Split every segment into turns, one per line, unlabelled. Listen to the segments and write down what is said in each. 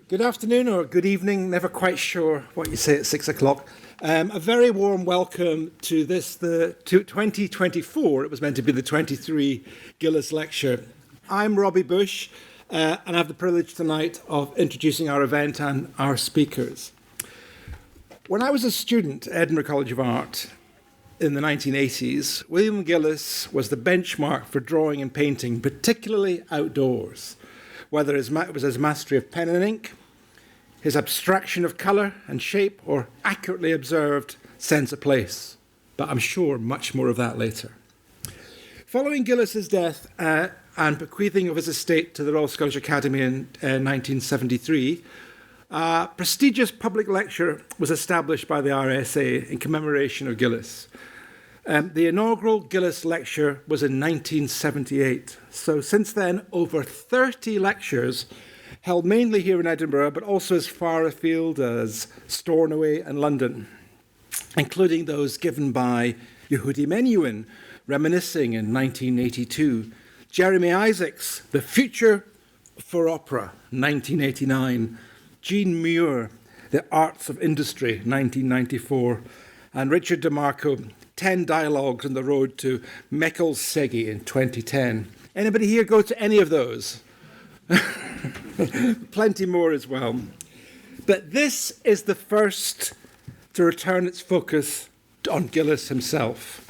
Good afternoon or good evening, never quite sure what you say at 6 o'clock. A very warm welcome to this, the 2024, it was meant to be the 23 Gillies Lecture. I'm Robbie Bush, and I have the privilege tonight of introducing our event and our speakers. When I was a student at Edinburgh College of Art in the 1980s, William Gillies was the benchmark for drawing and painting, particularly outdoors, whether it was his mastery of pen and ink, his abstraction of colour and shape, or accurately observed sense of place. But I'm sure much more of that later. Following Gillies' death and bequeathing of his estate to the Royal Scottish Academy in 1973, a prestigious public lecture was established by the RSA in commemoration of Gillies. The inaugural Gillies Lecture was in 1978. So since then, over 30 lectures held mainly here in Edinburgh, but also as far afield as Stornoway and London, including those given by Yehudi Menuhin, reminiscing in 1982, Jeremy Isaacs, The Future for Opera, 1989, Jean Muir, The Arts of Industry, 1994, and Richard DeMarco, 10 Dialogues on the Road to Mekels Segi in 2010. Anybody here go to any of those? Plenty more as well. But this is the first to return its focus on Gillies himself.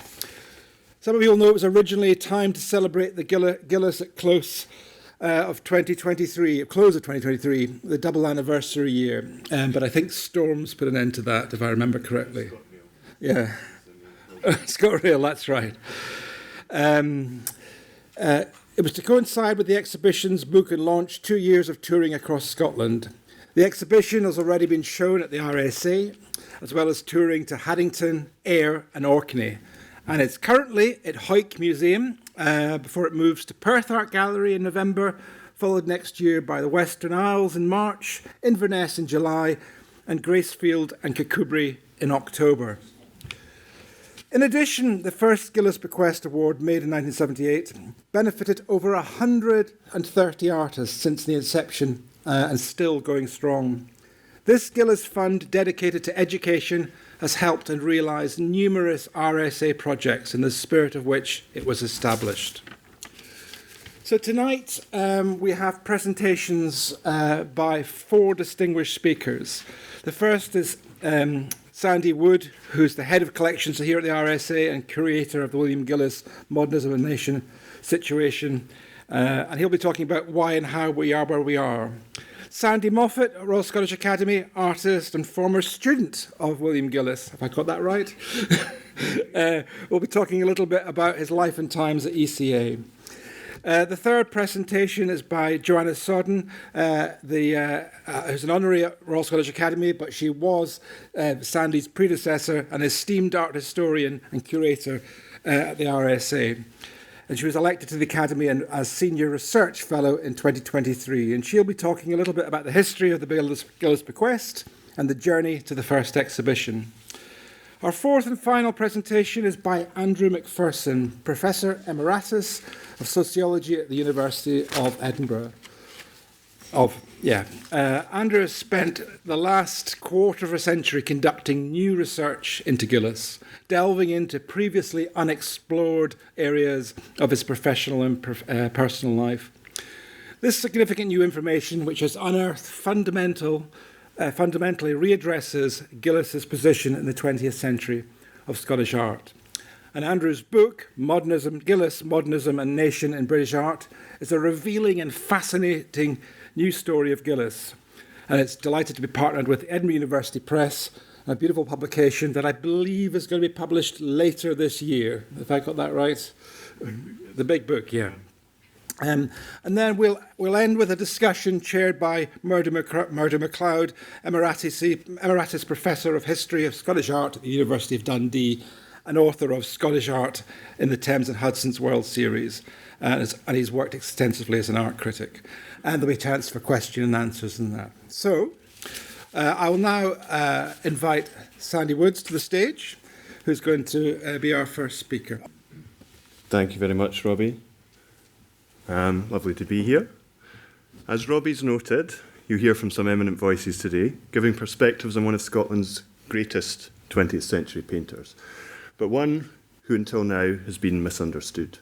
Some of you will know it was originally timed to celebrate the Gillies at close of 2023, the double anniversary year. But I think storms put an end to that, if I remember correctly. Yeah. ScotRail, that's right. It was to coincide with the exhibition's book and launch 2 years of touring across Scotland. The exhibition has already been shown at the RSA, as well as touring to Haddington, Ayr and Orkney. And it's currently at Hawick Museum before it moves to Perth Art Gallery in November, followed next year by the Western Isles in March, Inverness in July, and Gracefield and Kirkcudbright in October. In addition, the first Gillies Bequest Award, made in 1978, benefited over 130 artists since the inception and still going strong. This Gillies Fund, dedicated to education, has helped and realised numerous RSA projects in the spirit of which it was established. So tonight we have presentations by 4 distinguished speakers. The first is Sandy Wood, who's the head of collections here at the RSA and curator of the William Gillies Modernism and Nation situation. And he'll be talking about why and how we are where we are. Sandy Moffat, Royal Scottish Academy, artist and former student of William Gillies, if I got that right. We'll be talking a little bit about his life and times at ECA. The third presentation is by Joanna Soden, who's an honorary at Royal Scottish Academy, but she was Sandy's predecessor, an esteemed art historian and curator at the RSA. And she was elected to the Academy as Senior Research Fellow in 2023. And she'll be talking a little bit about the history of the Gillies Bequest and the journey to the first exhibition. Our fourth and final presentation is by Andrew McPherson, Professor Emeritus of Sociology at the University of Edinburgh. Andrew has spent the last quarter of a century conducting new research into Gillies, delving into previously unexplored areas of his professional and personal life. This significant new information, which has unearthed fundamentally readdresses Gillies' position in the 20th century of Scottish art. And Andrew's book, Gillies, Modernism and Nation in British Art, is a revealing and fascinating new story of Gillies. And it's delighted to be partnered with Edinburgh University Press, a beautiful publication that I believe is going to be published later this year, if I got that right. The big book, yeah. And then we'll end with a discussion chaired by Murdo Macdonald, Emeritus Professor of History of Scottish Art at the University of Dundee, and author of Scottish Art in the Thames and Hudson's World Series. And he's worked extensively as an art critic. And there'll be a chance for question and answers and that. So I will now invite Sandy Woods to the stage, who's going to be our first speaker.
Thank you very much, Robbie. Lovely to be here. As Robbie's noted, you'll hear from some eminent voices today, giving perspectives on one of Scotland's greatest 20th century painters, but one who until now has been misunderstood.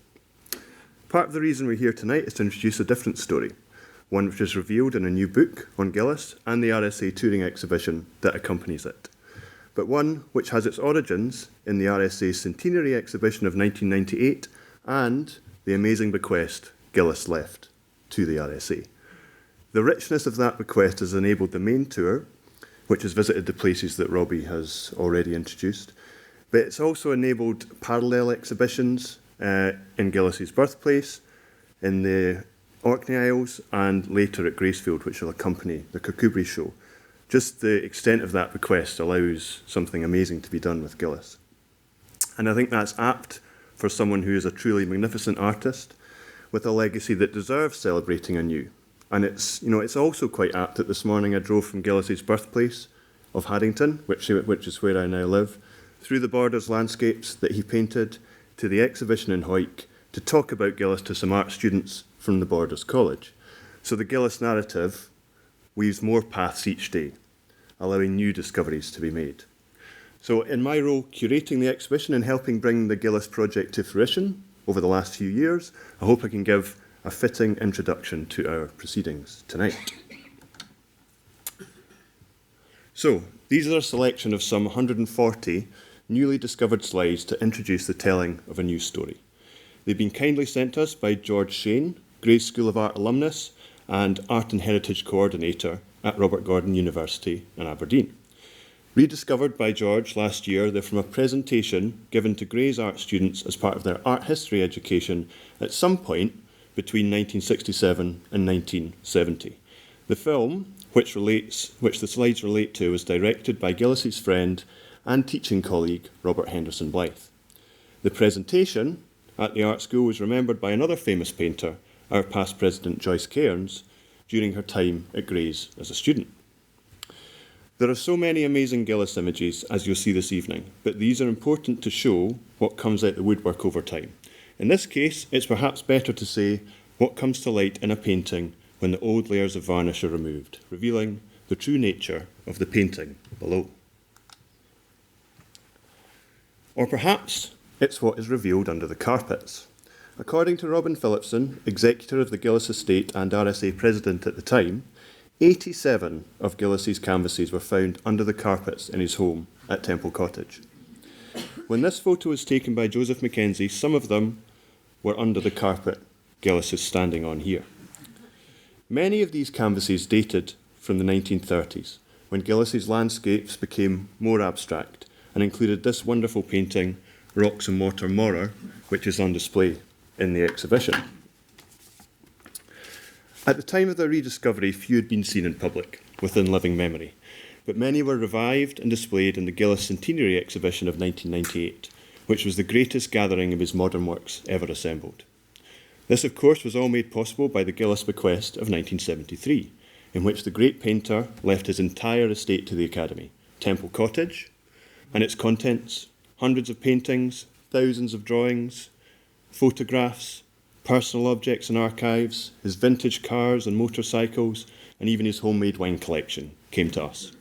Part of the reason we're here tonight is to introduce a different story, one which is revealed in a new book on Gillies and the RSA touring exhibition that accompanies it, but one which has its origins in the RSA centenary exhibition of 1998 and the amazing bequest Gillies left to the RSA. The richness of that bequest has enabled the main tour, which has visited the places that Robbie has already introduced, but it's also enabled parallel exhibitions in Gillies' birthplace, in the Orkney Isles, and later at Gracefield, which will accompany the Kirkcudbright show. Just the extent of that bequest allows something amazing to be done with Gillies. And I think that's apt for someone who is a truly magnificent artist with a legacy that deserves celebrating anew. And it's also quite apt that this morning I drove from Gillies' birthplace of Haddington, which is where I now live, through the Borders landscapes that he painted, to the exhibition in Hawick, to talk about Gillies to some art students from the Borders College. So the Gillies narrative weaves more paths each day, allowing new discoveries to be made. So in my role curating the exhibition and helping bring the Gillies project to fruition over the last few years, I hope I can give a fitting introduction to our proceedings tonight. So, these are a selection of some 140 newly discovered slides to introduce the telling of a new story. They've been kindly sent to us by George Shane, Gray's School of Art alumnus and Art and Heritage Coordinator at Robert Gordon University in Aberdeen. Rediscovered by George last year, they're from a presentation given to Gray's art students as part of their art history education at some point between 1967 and 1970. The film, which the slides relate to, was directed by Gillies' friend and teaching colleague Robert Henderson Blythe. The presentation at the art school was remembered by another famous painter, our past president Joyce Cairns, during her time at Gray's as a student. There are so many amazing Gillies images, as you'll see this evening, but these are important to show what comes out the woodwork over time. In this case, it's perhaps better to say what comes to light in a painting when the old layers of varnish are removed, revealing the true nature of the painting below. Or perhaps it's what is revealed under the carpets. According to Robin Phillipson, executor of the Gillies estate and RSA president at the time, 87 of Gillies' canvases were found under the carpets in his home at Temple Cottage. When this photo was taken by Joseph Mackenzie, some of them were under the carpet Gillies is standing on here. Many of these canvases dated from the 1930s, when Gillies' landscapes became more abstract and included this wonderful painting, Rocks and Mortar Morar, which is on display in the exhibition. At the time of their rediscovery, few had been seen in public, within living memory, but many were revived and displayed in the Gillies Centenary exhibition of 1998, which was the greatest gathering of his modern works ever assembled. This, of course, was all made possible by the Gillies bequest of 1973, in which the great painter left his entire estate to the Academy, Temple Cottage, and its contents, hundreds of paintings, thousands of drawings, photographs, personal objects and archives, his vintage cars and motorcycles, and even his homemade wine collection came to us.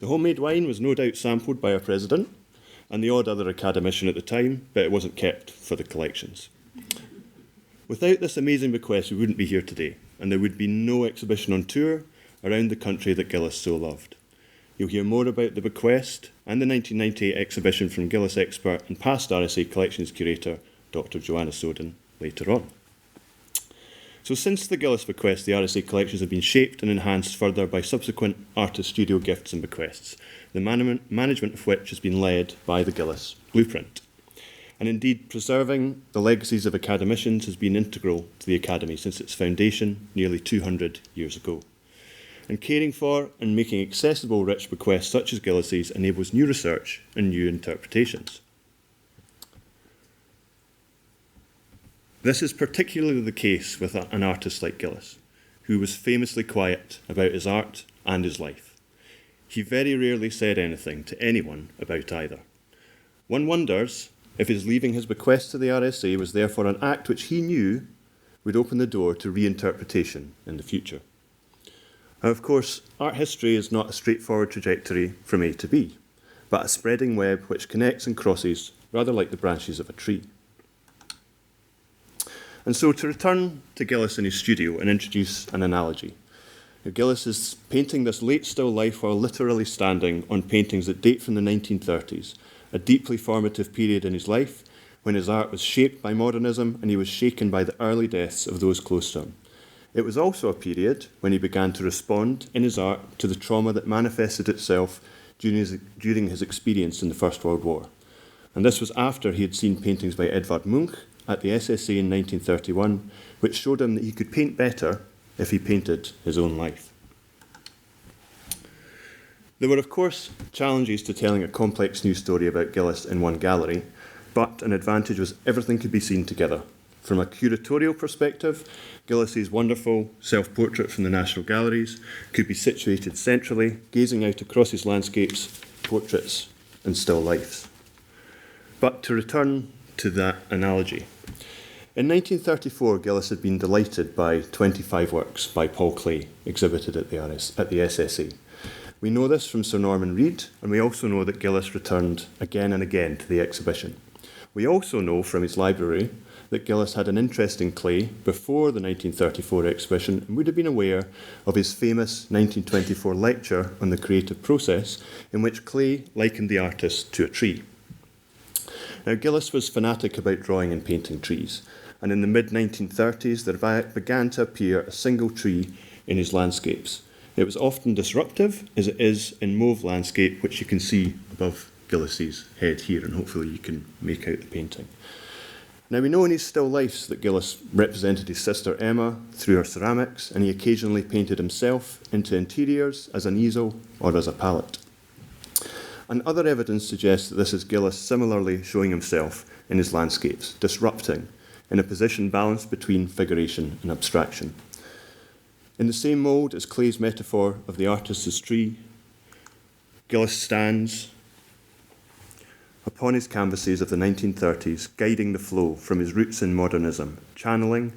The homemade wine was no doubt sampled by our president and the odd other academician at the time, but it wasn't kept for the collections. Without this amazing bequest, we wouldn't be here today, and there would be no exhibition on tour around the country that Gillies so loved. You'll hear more about the bequest and the 1998 exhibition from Gillies expert and past RSA collections curator, Dr. Joanna Soden, later on. So since the Gillies bequest, the RSA collections have been shaped and enhanced further by subsequent artist studio gifts and bequests, the management of which has been led by the Gillies blueprint. And indeed, preserving the legacies of academicians has been integral to the Academy since its foundation nearly 200 years ago. And caring for and making accessible rich bequests such as Gillies' enables new research and new interpretations. This is particularly the case with an artist like Gillies, who was famously quiet about his art and his life. He very rarely said anything to anyone about either. One wonders if his leaving his bequest to the RSA was therefore an act which he knew would open the door to reinterpretation in the future. Now, of course, art history is not a straightforward trajectory from A to B, but a spreading web which connects and crosses, rather like the branches of a tree. And so to return to Gillies in his studio and introduce an analogy. Now, Gillies is painting this late still life while literally standing on paintings that date from the 1930s, a deeply formative period in his life when his art was shaped by modernism and he was shaken by the early deaths of those close to him. It was also a period when he began to respond in his art to the trauma that manifested itself during his experience in the First World War. And this was after he had seen paintings by Edvard Munch at the SSA in 1931, which showed him that he could paint better if he painted his own life. There were, of course, challenges to telling a complex news story about Gillies in one gallery, but an advantage was everything could be seen together. From a curatorial perspective, Gillies' wonderful self-portrait from the National Galleries could be situated centrally, gazing out across his landscapes, portraits, and still lifes. But to return to that analogy, in 1934, Gillies had been delighted by 25 works by Paul Klee exhibited at the SSA. We know this from Sir Norman Reid, and we also know that Gillies returned again and again to the exhibition. We also know from his library that Gillies had an interest in Klee before the 1934 exhibition and would have been aware of his famous 1924 lecture on the creative process, in which Klee likened the artist to a tree. Now, Gillies was fanatic about drawing and painting trees, and in the mid-1930s there began to appear a single tree in his landscapes. It was often disruptive, as it is in mauve landscape, which you can see above Gillies' head here, and hopefully you can make out the painting. Now, we know in his still lifes that Gillies represented his sister Emma through her ceramics, and he occasionally painted himself into interiors as an easel or as a palette. And other evidence suggests that this is Gillies similarly showing himself in his landscapes, disrupting, in a position balanced between figuration and abstraction. In the same mould as Klee's metaphor of the artist's tree, Gillies stands upon his canvases of the 1930s, guiding the flow from his roots in modernism, channeling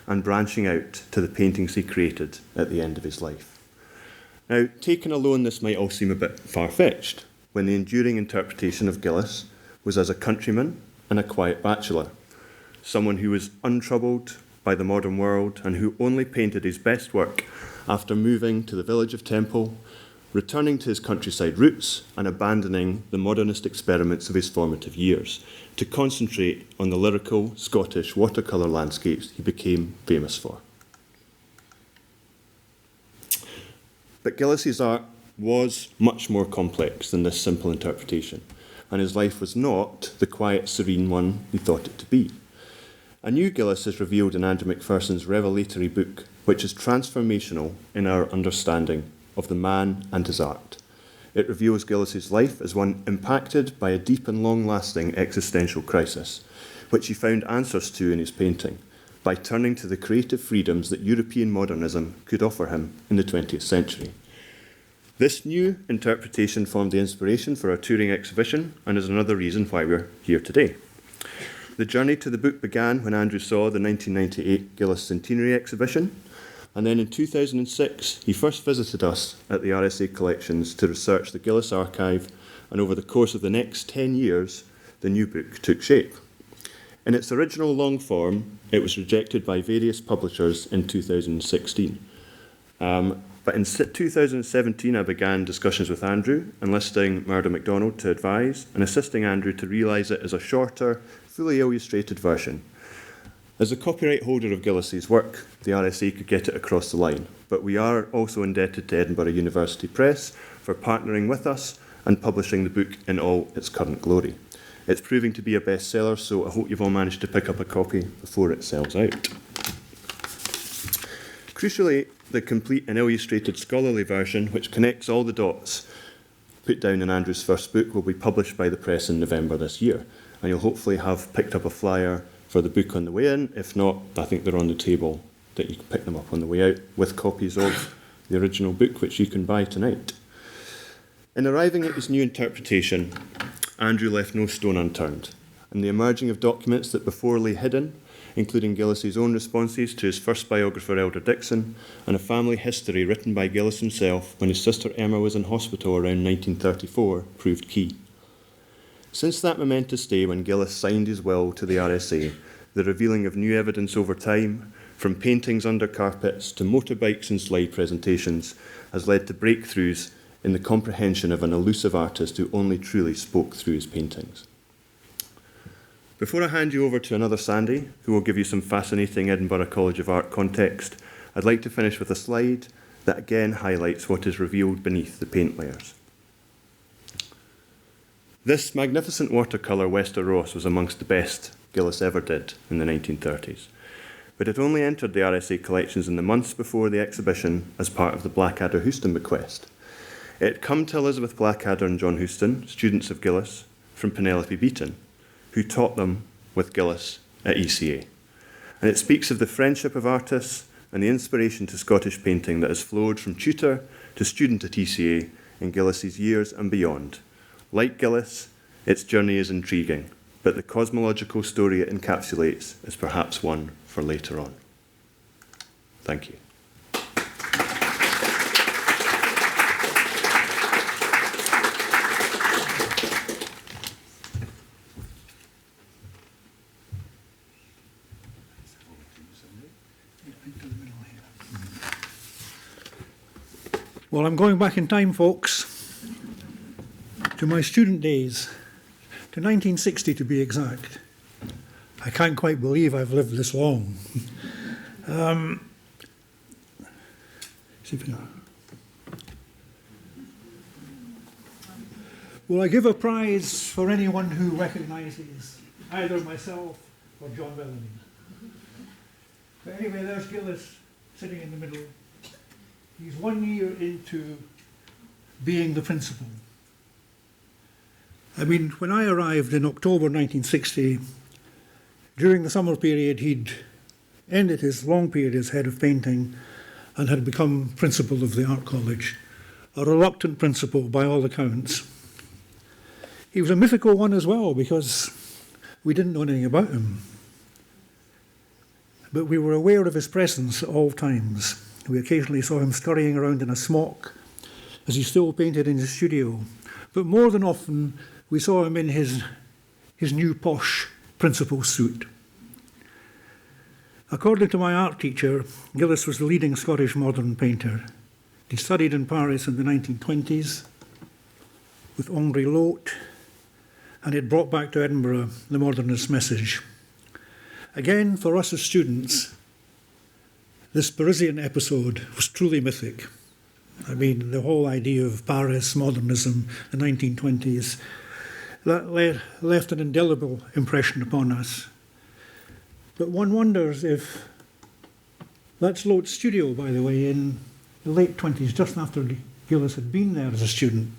and branching out to the paintings he created at the end of his life. Now, taken alone, this might all seem a bit far-fetched, when the enduring interpretation of Gillies was as a countryman and a quiet bachelor, someone who was untroubled by the modern world and who only painted his best work after moving to the village of Temple, returning to his countryside roots and abandoning the modernist experiments of his formative years to concentrate on the lyrical Scottish watercolour landscapes he became famous for. But Gillies' art was much more complex than this simple interpretation, and his life was not the quiet, serene one he thought it to be. A new Gillies is revealed in Andrew McPherson's revelatory book, which is transformational in our understanding of the man and his art. It reveals Gillies' life as one impacted by a deep and long-lasting existential crisis, which he found answers to in his painting, by turning to the creative freedoms that European modernism could offer him in the 20th century. This new interpretation formed the inspiration for our touring exhibition and is another reason why we're here today. The journey to the book began when Andrew saw the 1998 Gillies Centenary exhibition, and then in 2006 he first visited us at the RSA collections to research the Gillies archive, and over the course of the next 10 years the new book took shape. In its original long form, it was rejected by various publishers in 2016. But in 2017, I began discussions with Andrew, enlisting Murdo Macdonald to advise and assisting Andrew to realise it as a shorter, fully illustrated version. As a copyright holder of Gillies' work, the RSA could get it across the line, but we are also indebted to Edinburgh University Press for partnering with us and publishing the book in all its current glory. It's proving to be a bestseller, so I hope you've all managed to pick up a copy before it sells out. Crucially, the complete and illustrated scholarly version, which connects all the dots put down in Andrew's first book, will be published by the press in November this year. And you'll hopefully have picked up a flyer for the book on the way in. If not, I think they're on the table that you can pick them up on the way out with copies of the original book, which you can buy tonight. In arriving at his new interpretation, Andrew left no stone unturned. And the emerging of documents that before lay hidden including Gillies' own responses to his first biographer, Elder Dixon, and a family history written by Gillies himself when his sister Emma was in hospital around 1934, proved key. Since that momentous day when Gillies signed his will to the RSA, the revealing of new evidence over time, from paintings under carpets to motorbikes and slide presentations, has led to breakthroughs in the comprehension of an elusive artist who only truly spoke through his paintings. Before I hand you over to another Sandy, who will give you some fascinating Edinburgh College of Art context, I'd like to finish with a slide that again highlights what is revealed beneath the paint layers. This magnificent watercolour Wester Ross was amongst the best Gillies ever did in the 1930s, but it only entered the RSA collections in the months before the exhibition as part of the Blackadder-Houston bequest. It had come to Elizabeth Blackadder and John Houston, students of Gillies, from Penelope Beaton, who taught them with Gillies at ECA. And it speaks of the friendship of artists and the inspiration to Scottish painting that has flowed from tutor to student at ECA in Gillies' years and beyond. Like Gillies, its journey is intriguing, but the cosmological story it encapsulates is perhaps one for later on. Thank you.
Well, I'm going back in time, folks, to my student days, to 1960 to be exact. I can't quite believe I've lived this long. Will I give a prize for anyone who recognises either myself or John Bellamy? But anyway, there's Gillies sitting in the middle. He's 1 year into being the principal. I mean, when I arrived in October 1960, during the summer period, he'd ended his long period as head of painting and had become principal of the Art College, a reluctant principal by all accounts. He was a mythical one as well because we didn't know anything about him. But we were aware of his presence at all times. We occasionally saw him scurrying around in a smock as he still painted in his studio. But more than often, we saw him in his new posh principal suit. According to my art teacher, Gillies was the leading Scottish modern painter. He studied in Paris in the 1920s with Henri Lotte, and it brought back to Edinburgh the modernist message. Again, for us as students, this Parisian episode was truly mythic. I mean, the whole idea of Paris, modernism, the 1920s, that left an indelible impression upon us. But one wonders if that's Lotte's studio, by the way, in the late 20s, just after Gillies had been there as a student.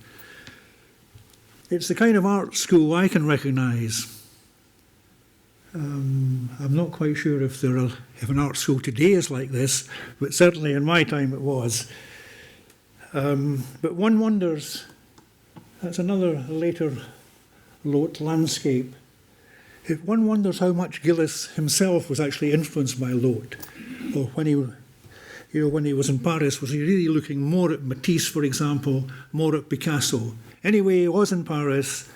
It's the kind of art school I can recognise. I'm not quite sure if an art school today is like this, but certainly in my time it was. But one wonders, that's another later Lotte landscape. If one wonders how much Gillies himself was actually influenced by Lotte, or when he was in Paris, was he really looking more at Matisse, for example, more at Picasso? Anyway, he was in Paris,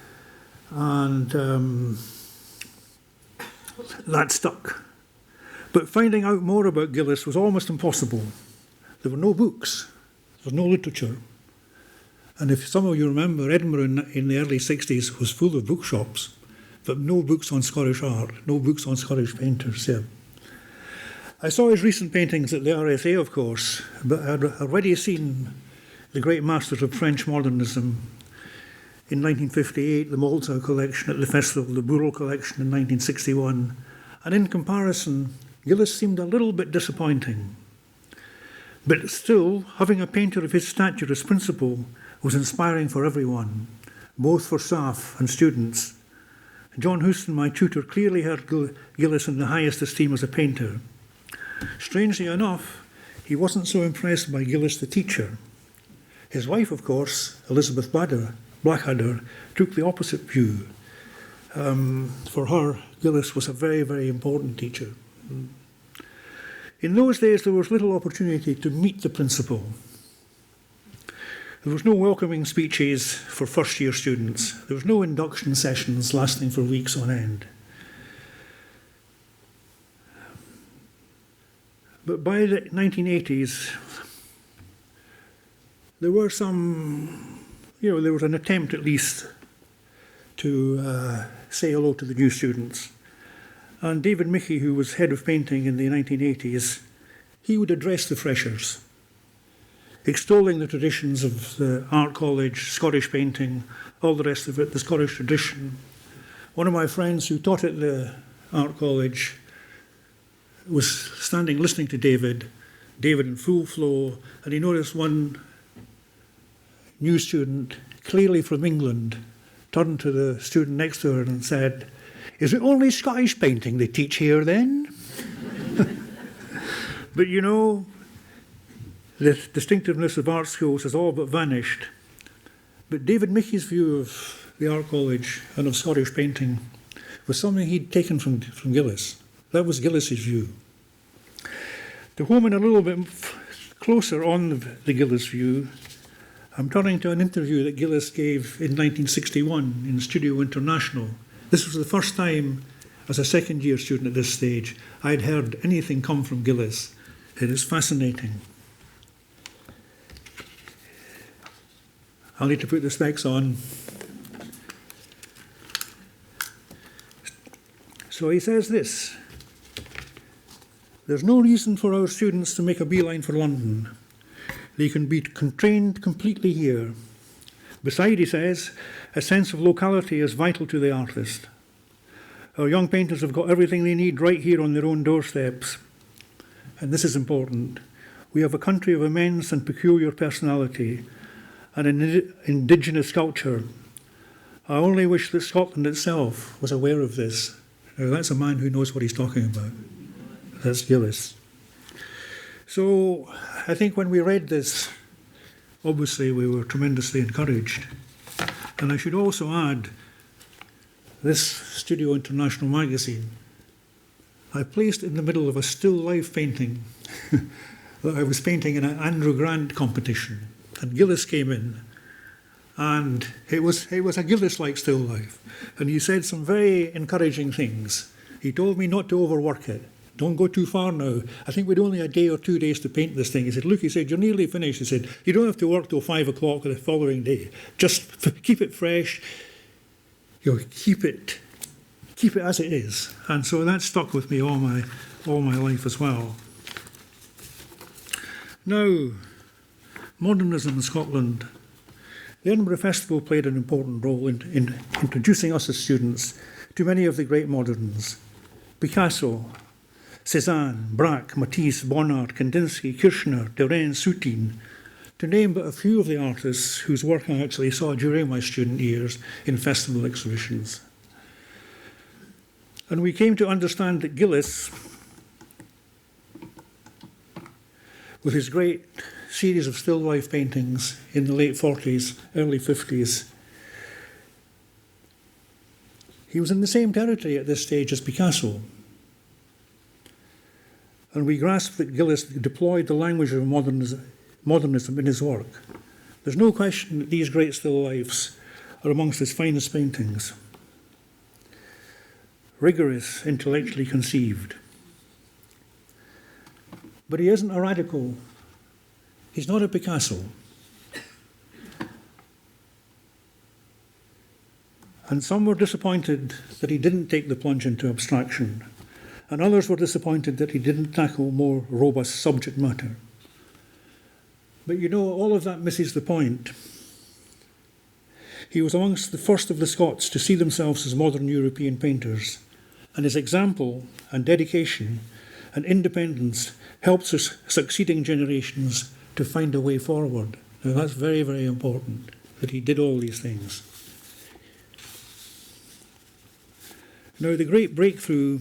and that stuck. But finding out more about Gillies was almost impossible. There were no books, there was no literature. And if some of you remember, Edinburgh in the early 60s was full of bookshops, but no books on Scottish art, no books on Scottish painters. Yeah. I saw his recent paintings at the RSA, of course, but I had already seen the great masters of French modernism. In 1958, the Moltau collection at the festival, the Bourrel collection in 1961. And in comparison, Gillies seemed a little bit disappointing. But still, having a painter of his stature as principal was inspiring for everyone, both for staff and students. John Houston, my tutor, clearly held Gillies in the highest esteem as a painter. Strangely enough, he wasn't so impressed by Gillies the teacher. His wife, of course, Elizabeth Blackadder, took the opposite view. For her, Gillies was a very, very important teacher. In those days, there was little opportunity to meet the principal. There was no welcoming speeches for first-year students. There was no induction sessions lasting for weeks on end. But by the 1980s, there were there was an attempt at least to say hello to the new students. And David Mickey, who was head of painting in the 1980s, he would address the freshers, extolling the traditions of the art college, Scottish painting, all the rest of it, the Scottish tradition. One of my friends who taught at the art college was standing listening to David in full flow, and he noticed one new student, clearly from England, turned to the student next to her and said, "Is it only Scottish painting they teach here then?" But you know, the distinctiveness of art schools has all but vanished. But David Mickey's view of the art college and of Scottish painting was something he'd taken from Gillies. That was Gillies' view. To home in a little bit closer on the Gillies view, I'm turning to an interview that Gillies gave in 1961 in Studio International. This was the first time, as a second-year student at this stage, I'd heard anything come from Gillies. It is fascinating. I'll need to put the specs on. So he says this: "There's no reason for our students to make a beeline for London. They can be trained completely here. Beside," he says, "a sense of locality is vital to the artist. Our young painters have got everything they need right here on their own doorsteps. And this is important. We have a country of immense and peculiar personality and an indigenous culture. I only wish that Scotland itself was aware of this." Now, that's a man who knows what he's talking about. That's Gillies. So I think when we read this, obviously we were tremendously encouraged. And I should also add, this Studio International magazine, I placed in the middle of a still life painting that I was painting in an Andrew Grant competition. And Gillies came in, and it was a Gillies-like still life. And he said some very encouraging things. He told me not to overwork it. Don't go too far now. I think we'd only a day or 2 days to paint this thing. He said, "Look," he said, "you're nearly finished." He said, "You don't have to work till 5 o'clock the following day. Just keep it fresh. Keep it as it is." And so that stuck with me all my life as well. Now, modernism in Scotland. The Edinburgh Festival played an important role in introducing us as students to many of the great moderns. Picasso, Cézanne, Braque, Matisse, Bonnard, Kandinsky, Kirchner, Derain, Soutine, to name but a few of the artists whose work I actually saw during my student years in festival exhibitions. And we came to understand that Gillies, with his great series of still life paintings in the late 40s, early 50s, he was in the same territory at this stage as Picasso. And we grasped that Gillies deployed the language of modernism in his work. There's no question that these great still lifes are amongst his finest paintings. Rigorous, intellectually conceived. But he isn't a radical. He's not a Picasso. And some were disappointed that he didn't take the plunge into abstraction, and others were disappointed that he didn't tackle more robust subject matter. But you know, all of that misses the point. He was amongst the first of the Scots to see themselves as modern European painters, and his example and dedication and independence helps us succeeding generations to find a way forward. Now that's very, very important, that he did all these things. Now the great breakthrough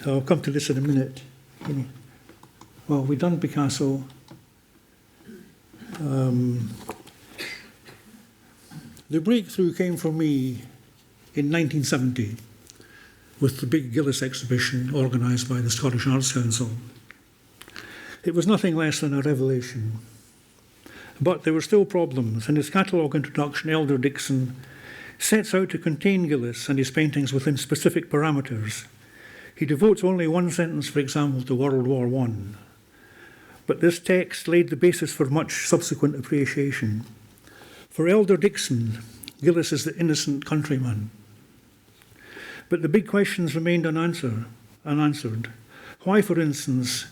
I'll come to this in a minute. Well, we've done Picasso. The breakthrough came for me in 1970 with the big Gillies exhibition organised by the Scottish Arts Council. It was nothing less than a revelation. But there were still problems. In his catalogue introduction, Elder Dixon sets out to contain Gillies and his paintings within specific parameters. He devotes only one sentence, for example, to World War I. But this text laid the basis for much subsequent appreciation. For Elder Dixon, Gillies is the innocent countryman. But the big questions remained unanswered. Why, for instance,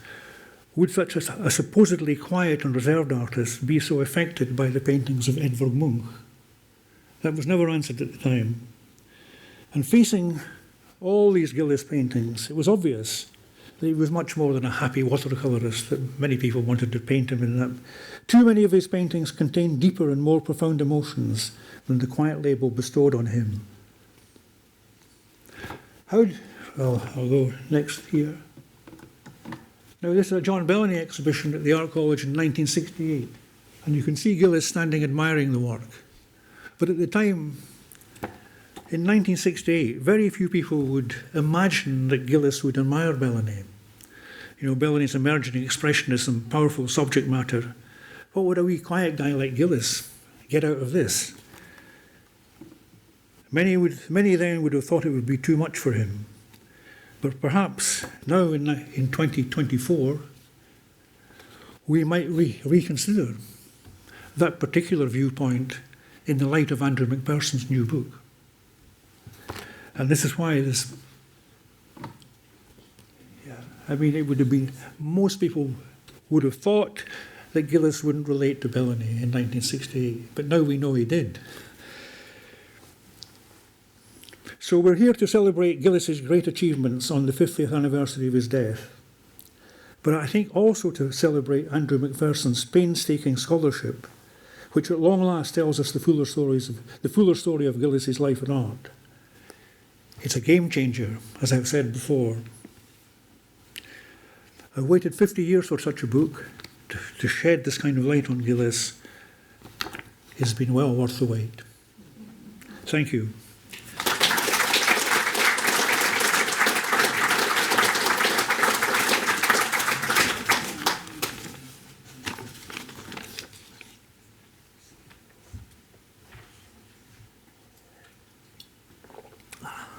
would such a supposedly quiet and reserved artist be so affected by the paintings of Edvard Munch? That was never answered at the time. And facing all these Gillies paintings, it was obvious that he was much more than a happy watercolourist, that many people wanted to paint him in that. Too many of his paintings contained deeper and more profound emotions than the quiet label bestowed on him. I'll go next here. Now, this is a John Bellamy exhibition at the Art College in 1968, and you can see Gillies standing admiring the work. But at the time, in 1968, very few people would imagine that Gillies would admire Bellamy. You know, Bellamy's emerging expressionism, powerful subject matter. What would a wee quiet guy like Gillies get out of this? Many then would have thought it would be too much for him. But perhaps now in 2024, we might reconsider that particular viewpoint in the light of Andrew McPherson's new book. And this is why it would have been, most people would have thought that Gillies wouldn't relate to Bellamy in 1968, but now we know he did. So we're here to celebrate Gillies' great achievements on the 50th anniversary of his death, but I think also to celebrate Andrew McPherson's painstaking scholarship, which at long last tells us the fuller story of Gillies' life and art. It's a game changer, as I've said before. I've waited 50 years for such a book to shed this kind of light on Gillies. It's been well worth the wait. Thank you.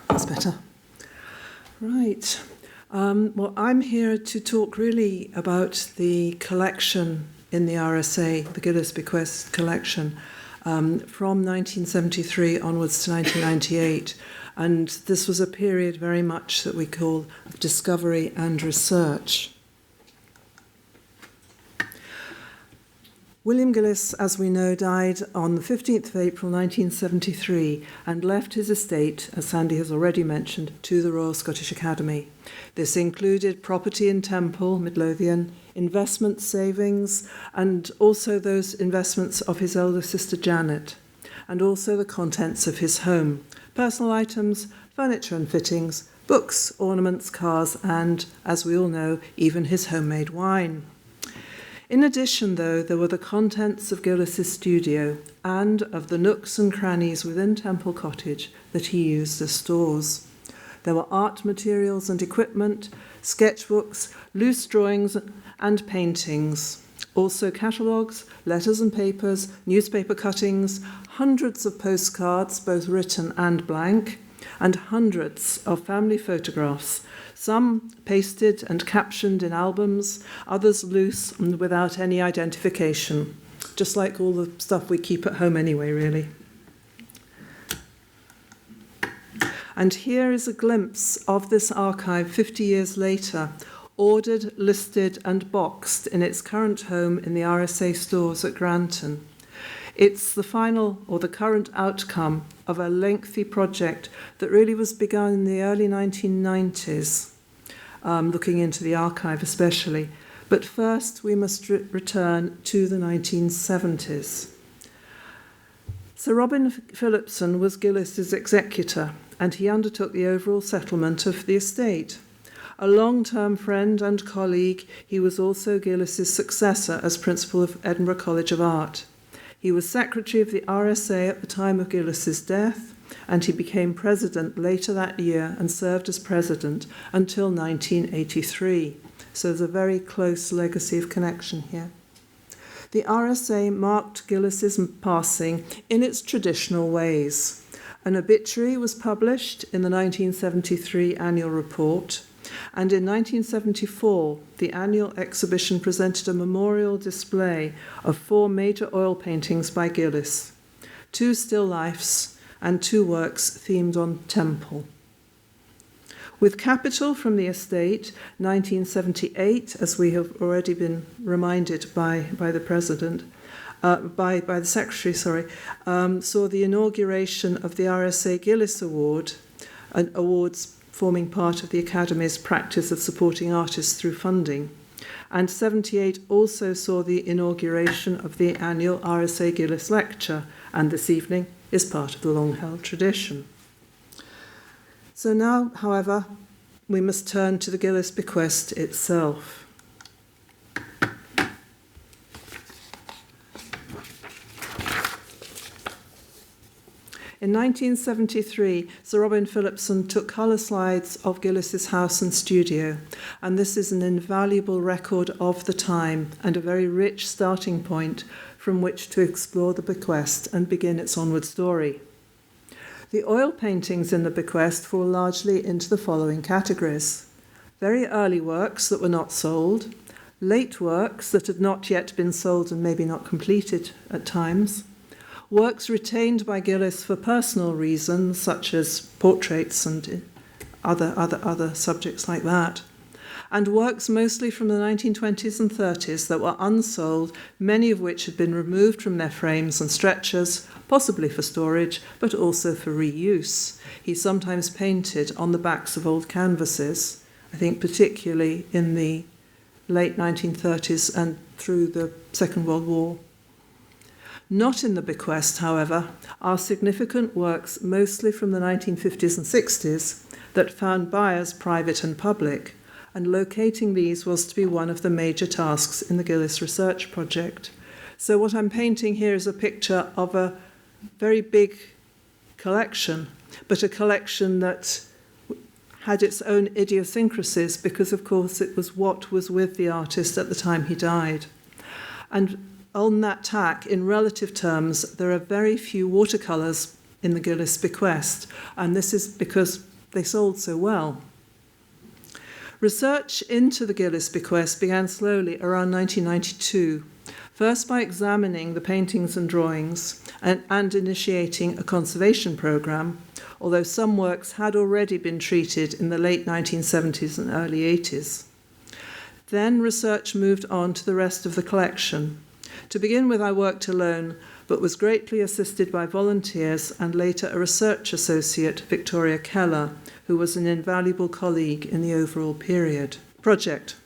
That's better. Right. Well, I'm here to talk really about the collection in the RSA, the Gillies Bequest collection, from 1973 onwards to 1998. And this was a period very much that we call discovery and research. William Gillies, as we know, died on the 15th of April 1973 and left his estate, as Sandy has already mentioned, to the Royal Scottish Academy. This included property in Temple, Midlothian, investment savings, and also those investments of his elder sister Janet, and also the contents of his home, personal items, furniture and fittings, books, ornaments, cars, and, as we all know, even his homemade wine. In addition, though, there were the contents of Gillies' studio and of the nooks and crannies within Temple Cottage that he used as stores. There were art materials and equipment, sketchbooks, loose drawings and paintings, also catalogues, letters and papers, newspaper cuttings, hundreds of postcards, both written and blank, and hundreds of family photographs, some pasted and captioned in albums, others loose and without any identification, just like all the stuff we keep at home anyway, really. And here is a glimpse of this archive 50 years later, ordered, listed and boxed in its current home in the RSA stores at Granton. It's the final or the current outcome of a lengthy project that really was begun in the early 1990s, looking into the archive especially. But first we must return to the 1970s. Sir Robin Phillipson was Gillies' executor, and he undertook the overall settlement of the estate. A long-term friend and colleague, he was also Gillies' successor as principal of Edinburgh College of Art. He was secretary of the RSA at the time of Gillies's death, and he became president later that year and served as president until 1983. So there's a very close legacy of connection here. The RSA marked Gillies's passing in its traditional ways. An obituary was published in the 1973 annual report, and in 1974, the annual exhibition presented a memorial display of 4 major oil paintings by Gillies, 2 still lifes, and 2 works themed on temple. With capital from the estate, 1978, as we have already been reminded by the President, by the Secretary, saw the inauguration of the RSA Gillies Award, awards forming part of the Academy's practice of supporting artists through funding. And 78 also saw the inauguration of the annual RSA Gillies Lecture, and this evening is part of the long-held tradition. So now, however, we must turn to the Gillies bequest itself. In 1973, Sir Robin Phillipson took colour slides of Gillies's house and studio, and this is an invaluable record of the time and a very rich starting point from which to explore the bequest and begin its onward story. The oil paintings in the bequest fall largely into the following categories: very early works that were not sold, late works that had not yet been sold and maybe not completed at times, works retained by Gillies for personal reasons, such as portraits and other subjects like that, and works mostly from the 1920s and 30s that were unsold, many of which had been removed from their frames and stretchers, possibly for storage, but also for reuse. He sometimes painted on the backs of old canvases, I think particularly in the late 1930s and through the Second World War. Not in the bequest, however, are significant works mostly from the 1950s and 60s that found buyers, private and public, and locating these was to be one of the major tasks in the Gillies research project. So what I'm painting here is a picture of a very big collection, but a collection that had its own idiosyncrasies because, of course, it was what was with the artist at the time he died. And on that tack, in relative terms, there are very few watercolours in the Gillies bequest, and this is because they sold so well. Research into the Gillies bequest began slowly around 1992, first by examining the paintings and drawings and initiating a conservation programme, although some works had already been treated in the late 1970s and early 80s. Then research moved on to the rest of the collection. To begin with, I worked alone, but was greatly assisted by volunteers and later a research associate, Victoria Keller, who was an invaluable colleague in the overall project.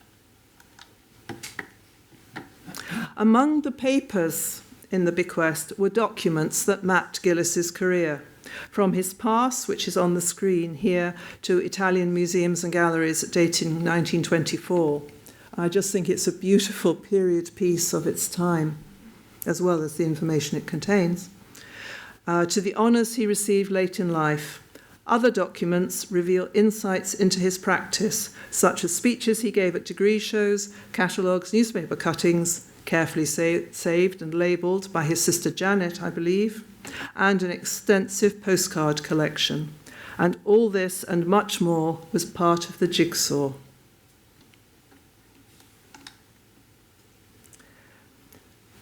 Among the papers in the bequest were documents that mapped Gillies's career, from his pass, which is on the screen here, to Italian museums and galleries dating 1924. I just think it's a beautiful period piece of its time, as well as the information it contains, to the honours he received late in life. Other documents reveal insights into his practice, such as speeches he gave at degree shows, catalogues, newspaper cuttings, carefully saved and labelled by his sister Janet, I believe, and an extensive postcard collection. And all this and much more was part of the jigsaw.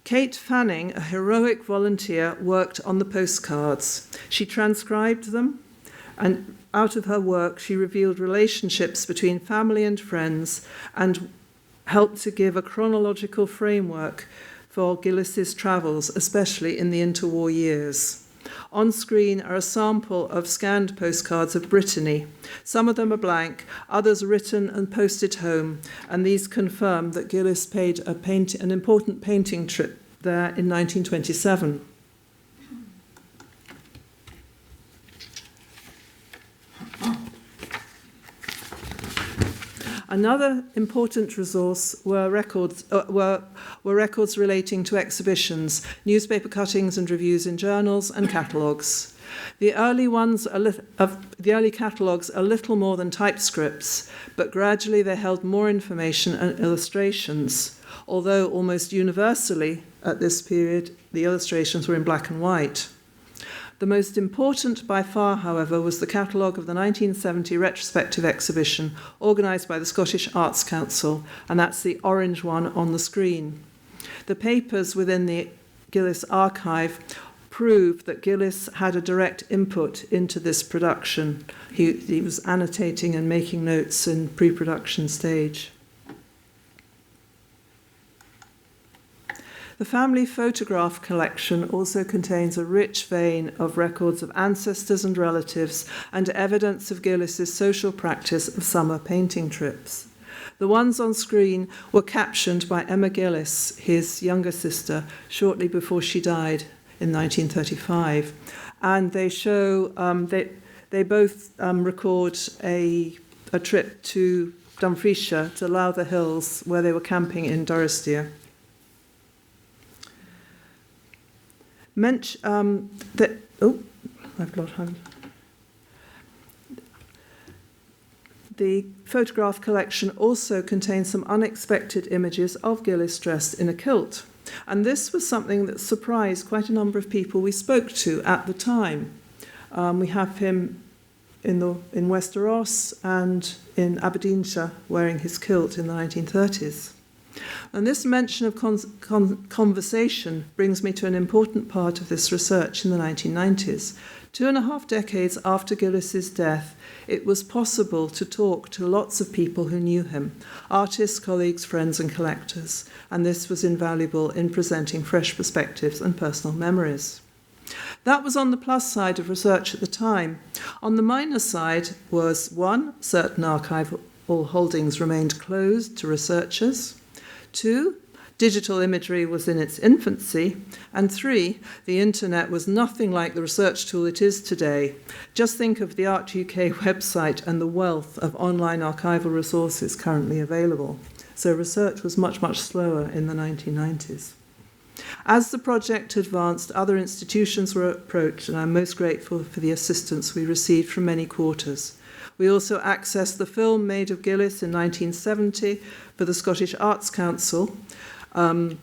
Kate Fanning, a heroic volunteer, worked on the postcards. She transcribed them, and out of her work she revealed relationships between family and friends and helped to give a chronological framework for Gillies's travels, especially in the interwar years. On screen are a sample of scanned postcards of Brittany. Some of them are blank, others written and posted home, and these confirm that Gillies paid an important painting trip there in 1927. Another important resource were records relating to exhibitions, newspaper cuttings and reviews in journals, and catalogues. The early catalogues are little more than typescripts, but gradually they held more information and illustrations, although almost universally at this period the illustrations were in black and white. The most important by far, however, was the catalogue of the 1970 retrospective exhibition organised by the Scottish Arts Council, and that's the orange one on the screen. The papers within the Gillies archive prove that Gillies had a direct input into this production. He was annotating and making notes in pre-production stage. The family photograph collection also contains a rich vein of records of ancestors and relatives and evidence of Gillies' social practice of summer painting trips. The ones on screen were captioned by Emma Gillies, his younger sister, shortly before she died in 1935. And they show, they both record a trip to Dumfriesshire, to Lowther Hills, where they were camping in Durrisdeer. The photograph collection also contains some unexpected images of Gillies dressed in a kilt. And this was something that surprised quite a number of people we spoke to at the time. We have him in Westeros and in Aberdeenshire wearing his kilt in the 1930s. And this mention of conversation brings me to an important part of this research in the 1990s. 2.5 decades after Gillies' death, it was possible to talk to lots of people who knew him, artists, colleagues, friends and collectors, and this was invaluable in presenting fresh perspectives and personal memories. That was on the plus side of research at the time. On the minus side was 1, certain archival holdings remained closed to researchers. 2, digital imagery was in its infancy. And 3, the internet was nothing like the research tool it is today. Just think of the Art UK website and the wealth of online archival resources currently available. So research was much, much slower in the 1990s. As the project advanced, other institutions were approached, and I'm most grateful for the assistance we received from many quarters. We also accessed the film made of Gillies in 1970 for the Scottish Arts Council, and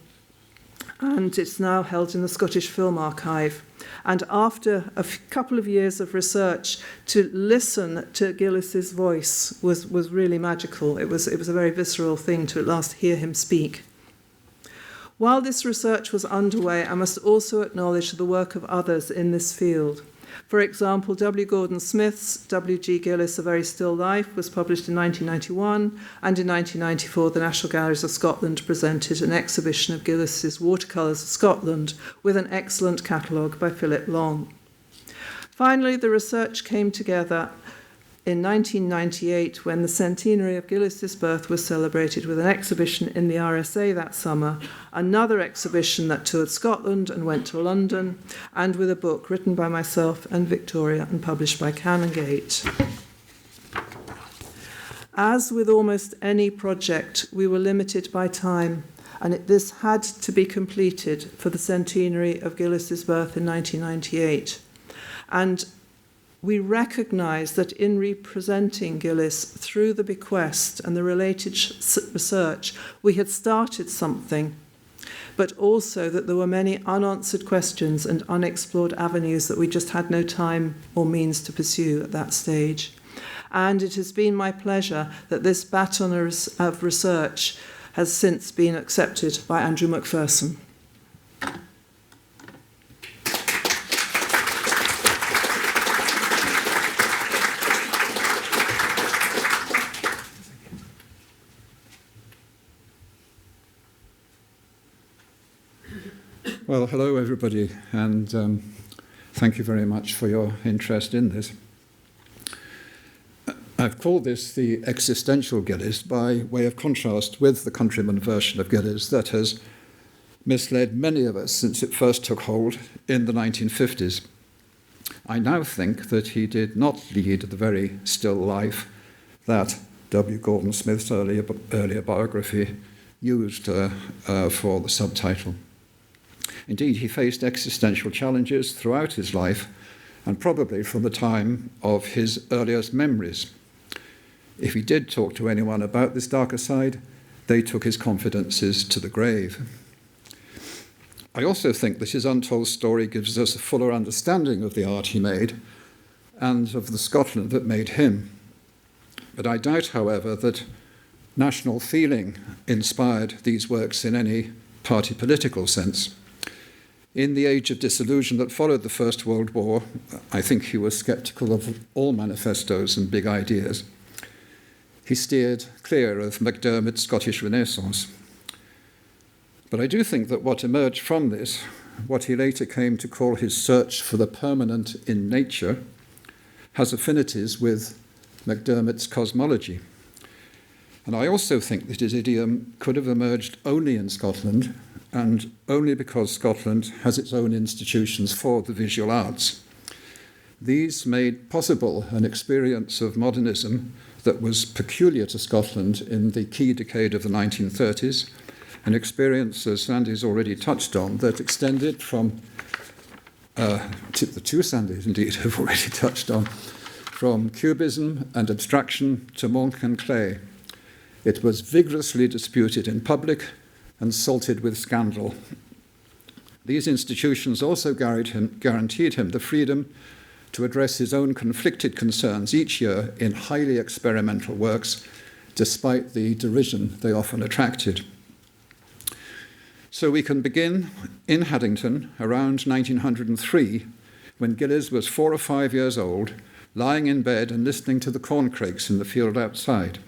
it's now held in the Scottish Film Archive. And after a couple of years of research, to listen to Gillies' voice was really magical. It was a very visceral thing to at last hear him speak. While this research was underway, I must also acknowledge the work of others in this field. For example, W. Gordon Smith's W.G. Gillies, A Very Still Life was published in 1991, and in 1994 the National Galleries of Scotland presented an exhibition of Gillies' Watercolours of Scotland with an excellent catalogue by Philip Long. Finally, the research came together in 1998 when the centenary of Gillies' birth was celebrated with an exhibition in the RSA that summer, another exhibition that toured Scotland and went to London, and with a book written by myself and Victoria and published by Canongate. As with almost any project, we were limited by time, and this had to be completed for the centenary of Gillies' birth in 1998. And we recognise that in representing Gillies through the bequest and the related research, we had started something, but also that there were many unanswered questions and unexplored avenues that we just had no time or means to pursue at that stage. And it has been my pleasure that this baton of research has since been accepted by Andrew McPherson.
Well, hello everybody, and thank you very much for your interest in this. I've called this the existential Gillies by way of contrast with the countryman version of Gillies that has misled many of us since it first took hold in the 1950s. I now think that he did not lead the very still life that W. Gordon Smith's earlier biography used for the subtitle. Indeed, he faced existential challenges throughout his life, and probably from the time of his earliest memories. If he did talk to anyone about this darker side, they took his confidences to the grave. I also think that his untold story gives us a fuller understanding of the art he made and of the Scotland that made him. But I doubt, however, that national feeling inspired these works in any party political sense. In the age of disillusion that followed the First World War, I think he was sceptical of all manifestos and big ideas. He steered clear of Macdermot's Scottish Renaissance. But I do think that what emerged from this, what he later came to call his search for the permanent in nature, has affinities with Macdermot's cosmology. And I also think that his idiom could have emerged only in Scotland, and only because Scotland has its own institutions for the visual arts. These made possible an experience of modernism that was peculiar to Scotland in the key decade of the 1930s, an experience, as Sandy's already touched on, that extended from, the two Sandys indeed have already touched on, from cubism and abstraction to Monk and Clay. It was vigorously disputed in public and salted with scandal. These institutions also guaranteed him the freedom to address his own conflicted concerns each year in highly experimental works, despite the derision they often attracted. So we can begin in Haddington around 1903, when Gillies was 4 or 5 years old, lying in bed and listening to the corncrakes in the field outside,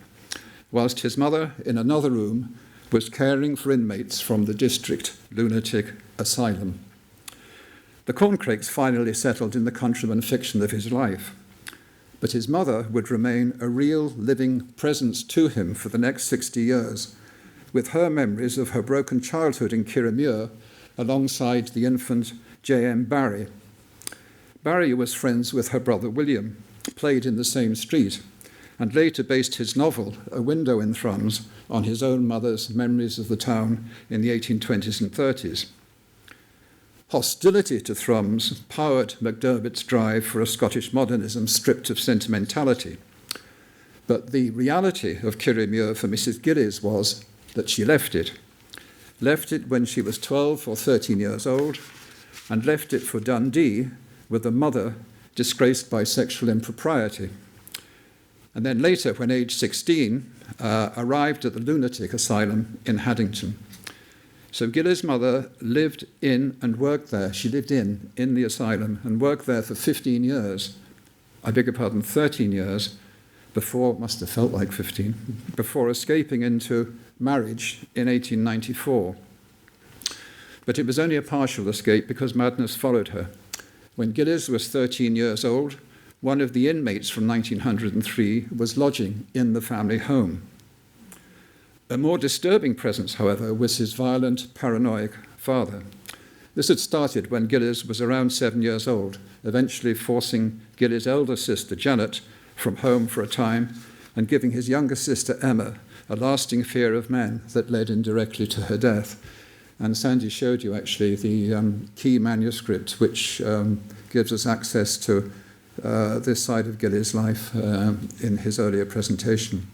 whilst his mother, in another room, was caring for inmates from the district lunatic asylum. The corncrakes finally settled in the countryman fiction of his life, but his mother would remain a real living presence to him for the next 60 years, with her memories of her broken childhood in Kirriemuir alongside the infant J.M. Barry. Barry was friends with her brother William, played in the same street, and later based his novel, A Window in Thrums, on his own mother's memories of the town in the 1820s and 30s. Hostility to Thrums powered Macdermot's drive for a Scottish modernism stripped of sentimentality. But the reality of Kirriemuir for Mrs. Gillies was that she left it when she was 12 or 13 years old, and left it for Dundee with a mother disgraced by sexual impropriety. And then later, when aged 16, arrived at the lunatic asylum in Haddington. So Gillies' mother lived in and worked there. She lived in the asylum and worked there for 15 years. 13 years, before, must have felt like 15, before escaping into marriage in 1894. But it was only a partial escape because madness followed her. When Gillies was 13 years old, one of the inmates from 1903 was lodging in the family home. A more disturbing presence, however, was his violent, paranoid father. This had started when Gillies was around 7 years old, eventually forcing Gillies' elder sister, Janet, from home for a time and giving his younger sister, Emma, a lasting fear of men that led indirectly to her death. And Sandy showed you, actually, the key manuscript which gives us access to this side of Gillies' life in his earlier presentation.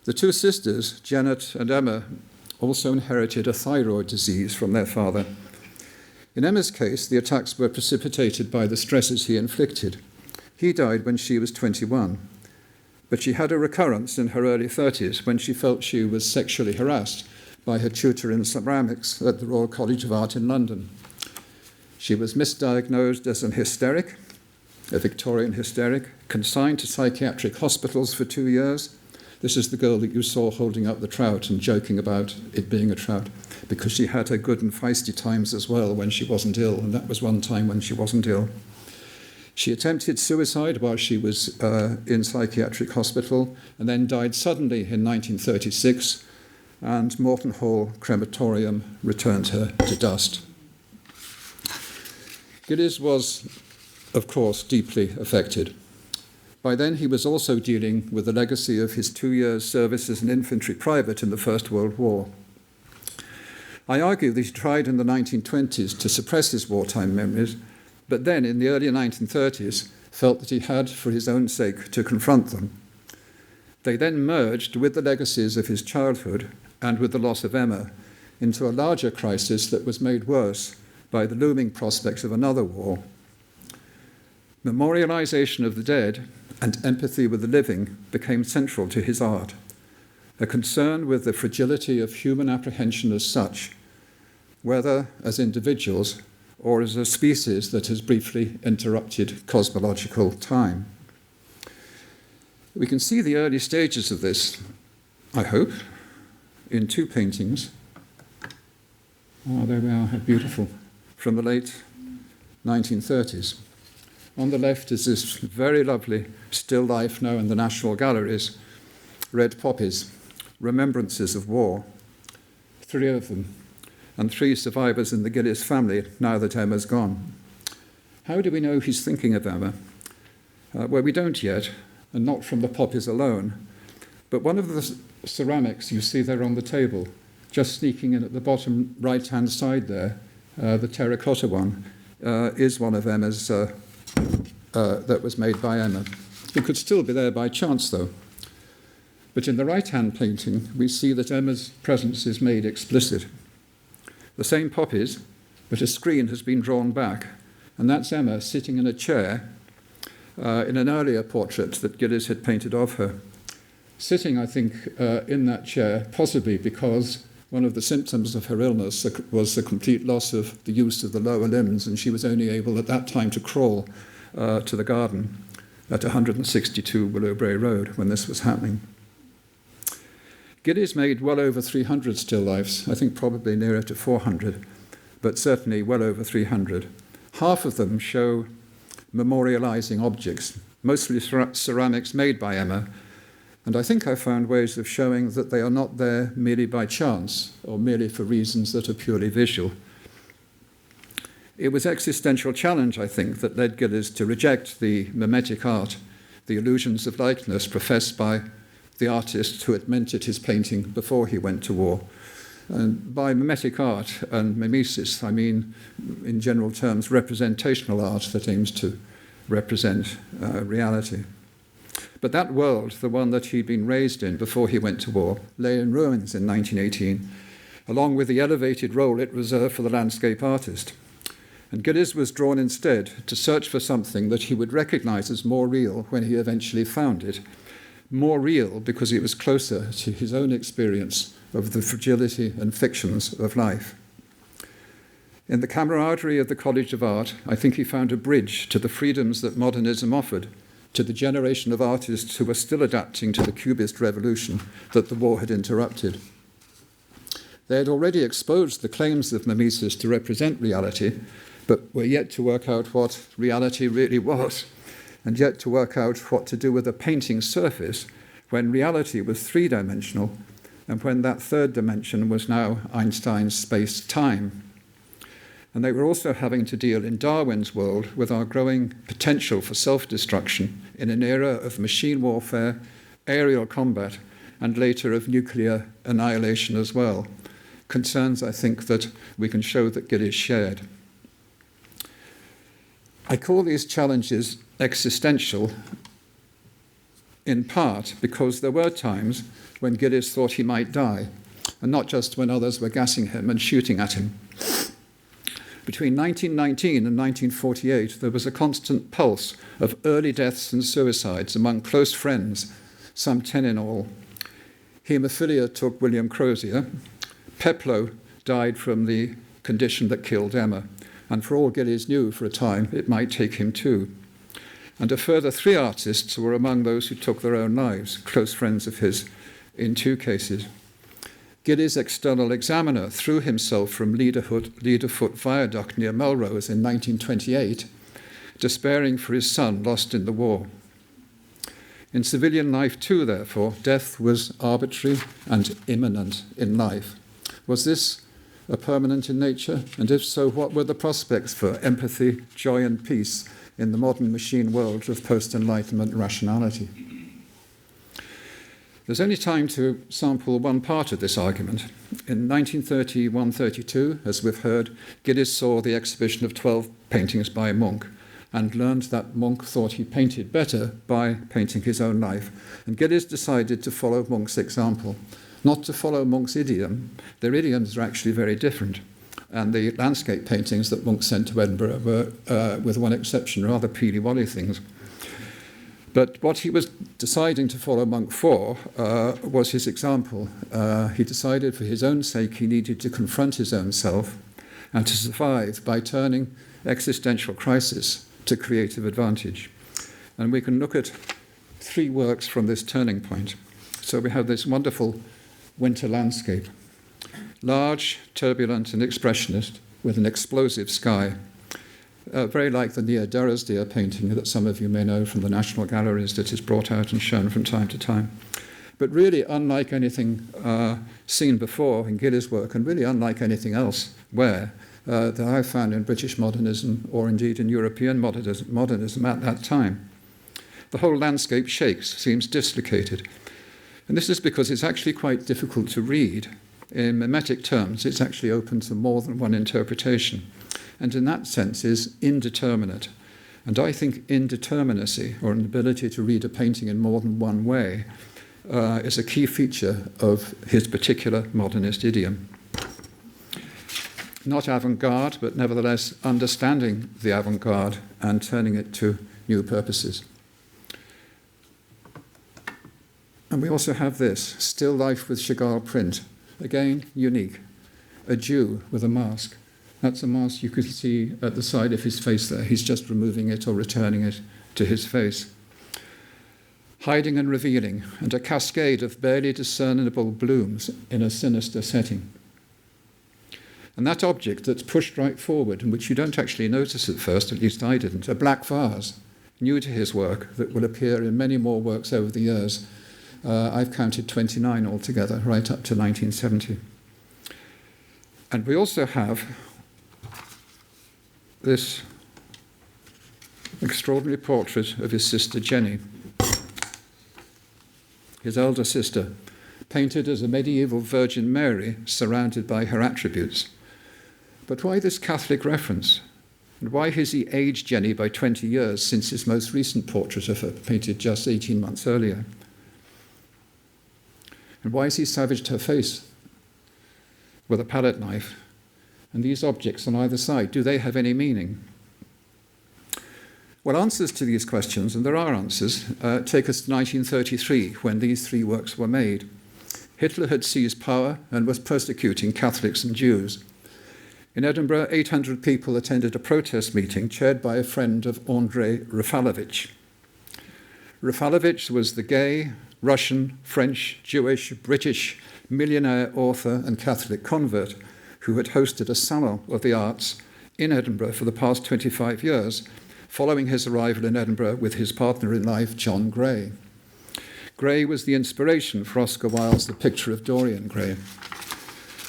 The two sisters, Janet and Emma, also inherited a thyroid disease from their father. In Emma's case, the attacks were precipitated by the stresses he inflicted. He died when she was 21, but she had a recurrence in her early 30s when she felt she was sexually harassed by her tutor in ceramics at the Royal College of Art in London. She was misdiagnosed as an hysteric, a Victorian hysteric, consigned to psychiatric hospitals for 2 years. This is the girl that you saw holding up the trout and joking about it being a trout, because she had her good and feisty times as well when she wasn't ill, and that was one time when she wasn't ill. She attempted suicide while she was in psychiatric hospital, and then died suddenly in 1936, and Morton Hall Crematorium returned her to dust. Gillies was, of course, deeply affected. By then he was also dealing with the legacy of his 2 years' service as an infantry private in the First World War. I argue that he tried in the 1920s to suppress his wartime memories, but then in the early 1930s felt that he had, for his own sake, to confront them. They then merged with the legacies of his childhood and with the loss of Emma into a larger crisis that was made worse by the looming prospects of another war. Memorialization of the dead and empathy with the living became central to his art, a concern with the fragility of human apprehension as such, whether as individuals or as a species that has briefly interrupted cosmological time. We can see the early stages of this, I hope, in two paintings. Oh, there we are, how beautiful, from the late 1930s. On the left is this very lovely still life now in the National Galleries, red poppies, remembrances of war, 3 of them, and 3 survivors in the Gillies family now that Emma's gone. How do we know he's thinking of Emma? Well, we don't yet, and not from the poppies alone, but one of the ceramics you see there on the table, just sneaking in at the bottom right-hand side there, the terracotta one, is one of Emma's, that was made by Emma. It could still be there by chance, though. But in the right-hand painting, we see that Emma's presence is made explicit. The same poppies, but a screen has been drawn back, and that's Emma sitting in a chair in an earlier portrait that Gillies had painted of her. Sitting, I think, in that chair, possibly because one of the symptoms of her illness was the complete loss of the use of the lower limbs, and she was only able at that time to crawl to the garden at 162 Willowbrae Road when this was happening. Gillies made well over 300 still lifes, I think probably nearer to 400, but certainly well over 300. Half of them show memorializing objects, mostly ceramics made by Emma, and I think I found ways of showing that they are not there merely by chance or merely for reasons that are purely visual. It was existential challenge, I think, that led Gillies to reject the mimetic art, the illusions of likeness professed by the artist who had minted his painting before he went to war. And by mimetic art and mimesis, I mean, in general terms, representational art that aims to represent reality. But that world, the one that he'd been raised in before he went to war, lay in ruins in 1918, along with the elevated role it reserved for the landscape artist. And Gillies was drawn instead to search for something that he would recognize as more real when he eventually found it. More real because it was closer to his own experience of the fragility and fictions of life. In the camaraderie of the College of Art, I think he found a bridge to the freedoms that modernism offered, to the generation of artists who were still adapting to the Cubist revolution that the war had interrupted. They had already exposed the claims of mimesis to represent reality, but were yet to work out what reality really was, and yet to work out what to do with a painting surface when reality was three-dimensional, and when that third dimension was now Einstein's space-time. And they were also having to deal in Darwin's world with our growing potential for self-destruction in an era of machine warfare, aerial combat, and later of nuclear annihilation as well. Concerns, I think, that we can show that Gillies shared. I call these challenges existential in part because there were times when Gillies thought he might die, and not just when others were gassing him and shooting at him. Between 1919 and 1948, there was a constant pulse of early deaths and suicides among close friends, some 10 in all. Haemophilia took William Crozier. Peploe died from the condition that killed Emma, and for all Gillies knew for a time, it might take him too. And a further 3 artists were among those who took their own lives, close friends of his, in 2 cases. Gillies' external examiner threw himself from Leaderfoot Viaduct near Melrose in 1928, despairing for his son lost in the war. In civilian life too, therefore, death was arbitrary and imminent in life. Was this permanent in nature? And if so, what were the prospects for empathy, joy and peace in the modern machine world of post-Enlightenment rationality. There's only time to sample one part of this argument. In 1931-32, as we've heard, Gillies saw the exhibition of 12 paintings by Munch and learned that Munch thought he painted better by painting his own life. And Gillies decided to follow Munch's example, not to follow Munch's idiom. Their idioms are actually very different. And the landscape paintings that Munch sent to Edinburgh were, with one exception, rather peely-wolly things. But what he was deciding to follow Munch for was his example. He decided for his own sake he needed to confront his own self and to survive by turning existential crisis to creative advantage. And we can look at 3 works from this turning point. So we have this wonderful winter landscape, large, turbulent and expressionist with an explosive sky. Very like the Near Durasdeer painting that some of you may know from the National Galleries that is brought out and shown from time to time. But really unlike anything seen before in Gillies' work, and really unlike anything else that I've found in British modernism or indeed in European modernism at that time. The whole landscape shakes, seems dislocated. And this is because it's actually quite difficult to read. In mimetic terms, it's actually open to more than one interpretation, and in that sense is indeterminate. And I think indeterminacy, or an ability to read a painting in more than one way, is a key feature of his particular modernist idiom. Not avant-garde, but nevertheless understanding the avant-garde and turning it to new purposes. And we also have this, still life with Chagall print. Again, unique. A Jew with a mask. That's a mask you can see at the side of his face there. He's just removing it or returning it to his face. Hiding and revealing, and a cascade of barely discernible blooms in a sinister setting. And that object that's pushed right forward, and which you don't actually notice at first, at least I didn't, a black vase, new to his work, that will appear in many more works over the years. I've counted 29 altogether, right up to 1970. And we also have this extraordinary portrait of his sister Jenny, his elder sister, painted as a medieval Virgin Mary surrounded by her attributes. But why this Catholic reference? And why has he aged Jenny by 20 years since his most recent portrait of her, painted just 18 months earlier? And why has he savaged her face with a palette knife? And these objects on either side, do they have any meaning? Well, answers to these questions, and there are answers, take us to 1933, when these 3 works were made. Hitler had seized power and was persecuting Catholics and Jews. In Edinburgh, 800 people attended a protest meeting chaired by a friend of Andrei Rafalovich. Rafalovich was the gay, Russian, French, Jewish, British, millionaire author and Catholic convert who had hosted a Salon of the Arts in Edinburgh for the past 25 years, following his arrival in Edinburgh with his partner in life, John Gray. Gray was the inspiration for Oscar Wilde's The Picture of Dorian Gray.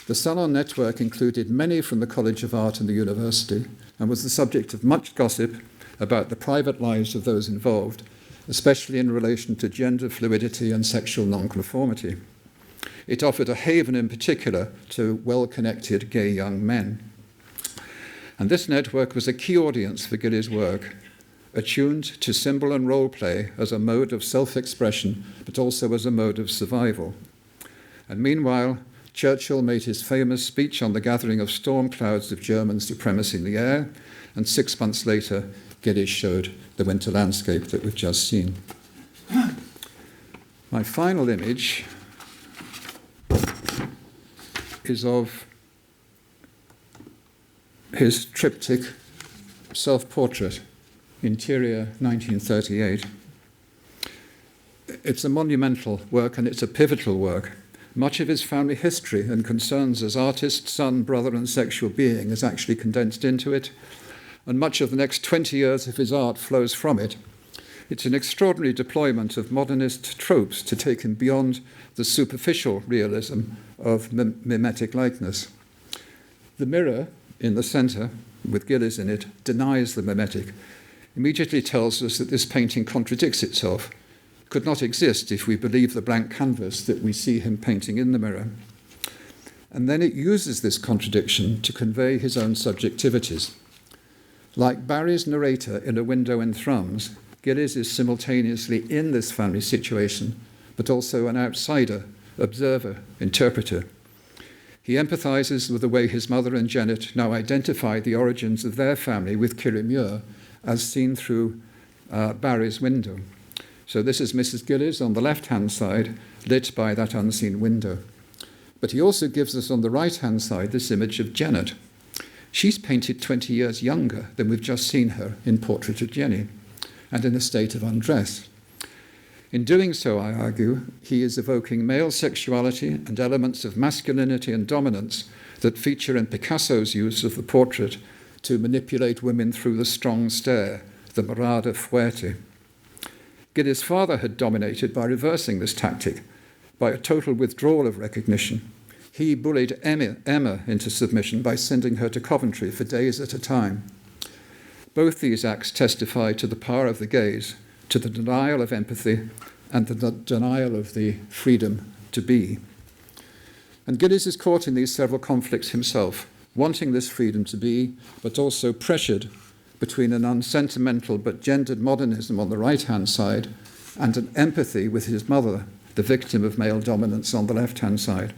The Salon network included many from the College of Art and the university and was the subject of much gossip about the private lives of those involved, especially in relation to gender fluidity and sexual nonconformity. It offered a haven in particular to well-connected gay young men. And this network was a key audience for Gillies' work, attuned to symbol and role play as a mode of self-expression, but also as a mode of survival. And meanwhile, Churchill made his famous speech on the gathering of storm clouds of German supremacy in the air, and 6 months later, Gillies showed the winter landscape that we've just seen. My final image is of his triptych self-portrait, interior 1938. It's a monumental work and it's a pivotal work. Much of his family history and concerns as artist, son, brother, and sexual being is actually condensed into it, and much of the next 20 years of his art flows from it. It's an extraordinary deployment of modernist tropes to take him beyond the superficial realism of mimetic likeness. The mirror in the centre, with Gillies in it, denies the mimetic. immediately tells us that this painting contradicts itself, could not exist if we believe the blank canvas that we see him painting in the mirror. And then it uses this contradiction to convey his own subjectivities. Like Barry's narrator in A Window in Thrums, Gillies is simultaneously in this family situation, but also an outsider, observer, interpreter. He empathises with the way his mother and Janet now identify the origins of their family with Kirriemuir, as seen through Barry's window. So this is Mrs. Gillies on the left-hand side, lit by that unseen window. But he also gives us on the right-hand side this image of Janet. She's painted 20 years younger than we've just seen her in Portrait of Jenny, and in a state of undress. In doing so, I argue, he is evoking male sexuality and elements of masculinity and dominance that feature in Picasso's use of the portrait to manipulate women through the strong stare, the mirada fuerte. Gillies' father had dominated by reversing this tactic, by a total withdrawal of recognition. He bullied Emma into submission by sending her to Coventry for days at a time. Both these acts testify to the power of the gaze, to the denial of empathy, and the denial of the freedom to be. And Gillies is caught in these several conflicts himself, wanting this freedom to be, but also pressured between an unsentimental but gendered modernism on the right-hand side and an empathy with his mother, the victim of male dominance, on the left-hand side.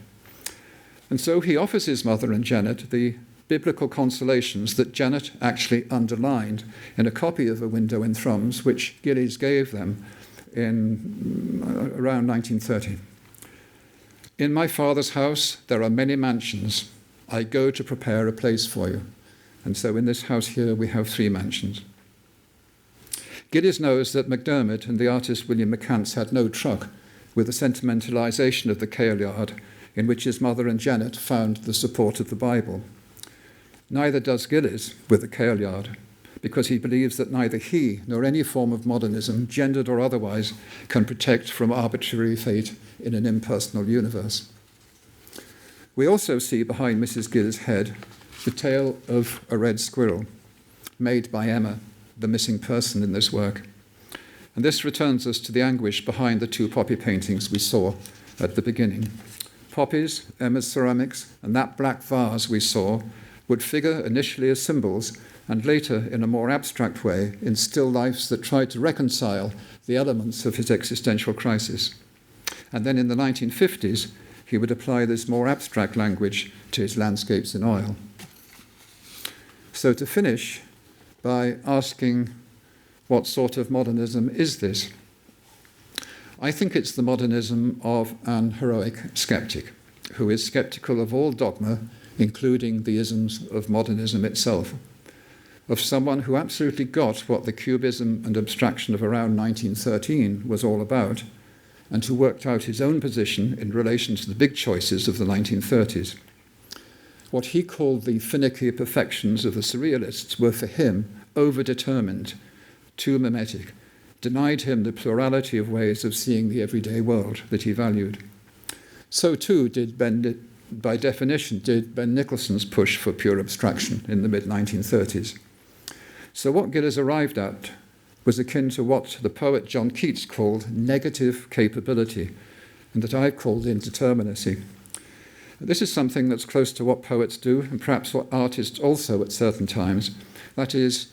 And so he offers his mother and Janet the biblical consolations that Janet actually underlined in a copy of A Window in Thrums, which Gillies gave them in around 1930. In my father's house there are many mansions. I go to prepare a place for you. And so in this house here we have 3 mansions. Gillies knows that MacDermid and the artist William McCants had no truck with the sentimentalisation of the Kailyard, in which his mother and Janet found the support of the Bible. Neither does Gillies with the Kailyard, because he believes that neither he nor any form of modernism, gendered or otherwise, can protect from arbitrary fate in an impersonal universe. We also see behind Mrs. Gillies' head the tale of a red squirrel, made by Emma, the missing person in this work. And this returns us to the anguish behind the 2 poppy paintings we saw at the beginning. Poppies, Emma's ceramics, and that black vase we saw would figure initially as symbols and later, in a more abstract way, in still lifes that tried to reconcile the elements of his existential crisis. And then in the 1950s, he would apply this more abstract language to his landscapes in oil. So to finish by asking, what sort of modernism is this? I think it's the modernism of an heroic skeptic, who is skeptical of all dogma, including the isms of modernism itself, of someone who absolutely got what the cubism and abstraction of around 1913 was all about, and who worked out his own position in relation to the big choices of the 1930s. What he called the finicky perfections of the surrealists were for him overdetermined, too mimetic, denied him the plurality of ways of seeing the everyday world that he valued. So too by definition, did Ben Nicholson's push for pure abstraction in the mid-1930s. So what Gillies arrived at was akin to what the poet John Keats called negative capability, and that I've called indeterminacy. This is something that's close to what poets do, and perhaps what artists also at certain times. That is,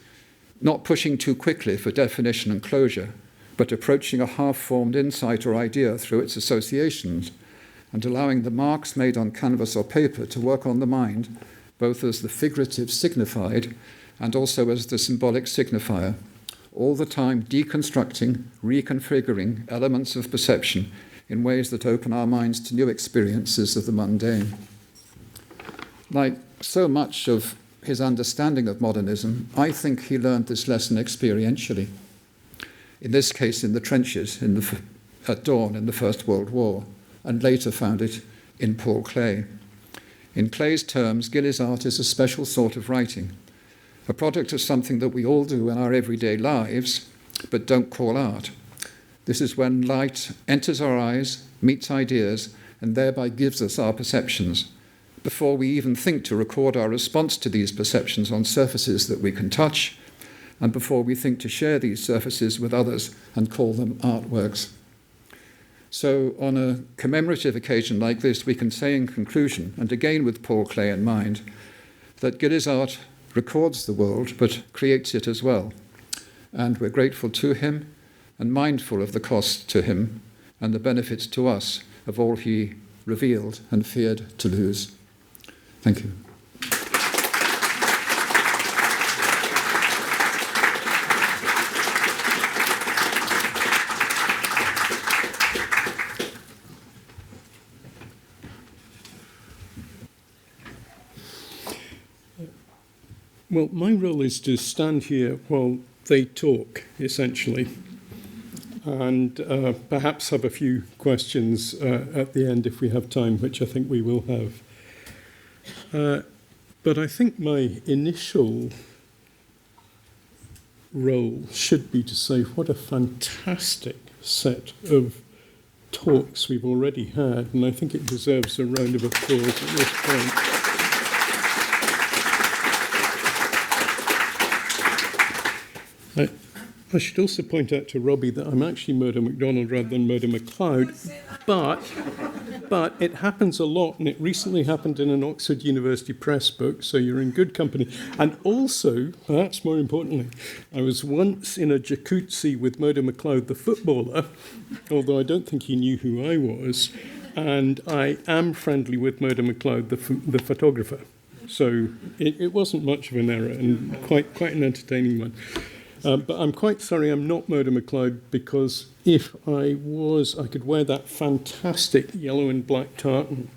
not pushing too quickly for definition and closure, but approaching a half-formed insight or idea through its associations, and allowing the marks made on canvas or paper to work on the mind, both as the figurative signified and also as the symbolic signifier, all the time deconstructing, reconfiguring elements of perception in ways that open our minds to new experiences of the mundane. Like so much of his understanding of modernism, I think he learned this lesson experientially. In this case, in the trenches at dawn in the First World War, and later found it in Paul Klee. In Klee's terms, Gillies' art is a special sort of writing, a product of something that we all do in our everyday lives, but don't call art. This is when light enters our eyes, meets ideas, and thereby gives us our perceptions, before we even think to record our response to these perceptions on surfaces that we can touch, and before we think to share these surfaces with others and call them artworks. So on a commemorative occasion like this, we can say in conclusion, and again with Paul Clay in mind, that Gillies' art records the world, but creates it as well. And we're grateful to him and mindful of the cost to him and the benefits to us of all he revealed and feared to lose. Thank you.
Well, my role is to stand here while they talk, essentially, and perhaps have a few questions at the end if we have time, which I think we will have. But I think my initial role should be to say what a fantastic set of talks we've already had, and I think it deserves a round of applause at this point. I should also point out to Robbie that I'm actually Murdo Macdonald rather than Murdo Macleod, but it happens a lot, and it recently happened in an Oxford University Press book, so you're in good company. And also, perhaps more importantly, I was once in a jacuzzi with Murdo Macleod, the footballer, although I don't think he knew who I was, and I am friendly with Murdo Macleod, the photographer. So it wasn't much of an error, and quite an entertaining one. But I'm quite sorry I'm not Murdo Macleod, because if I was, I could wear that fantastic yellow and black tartan,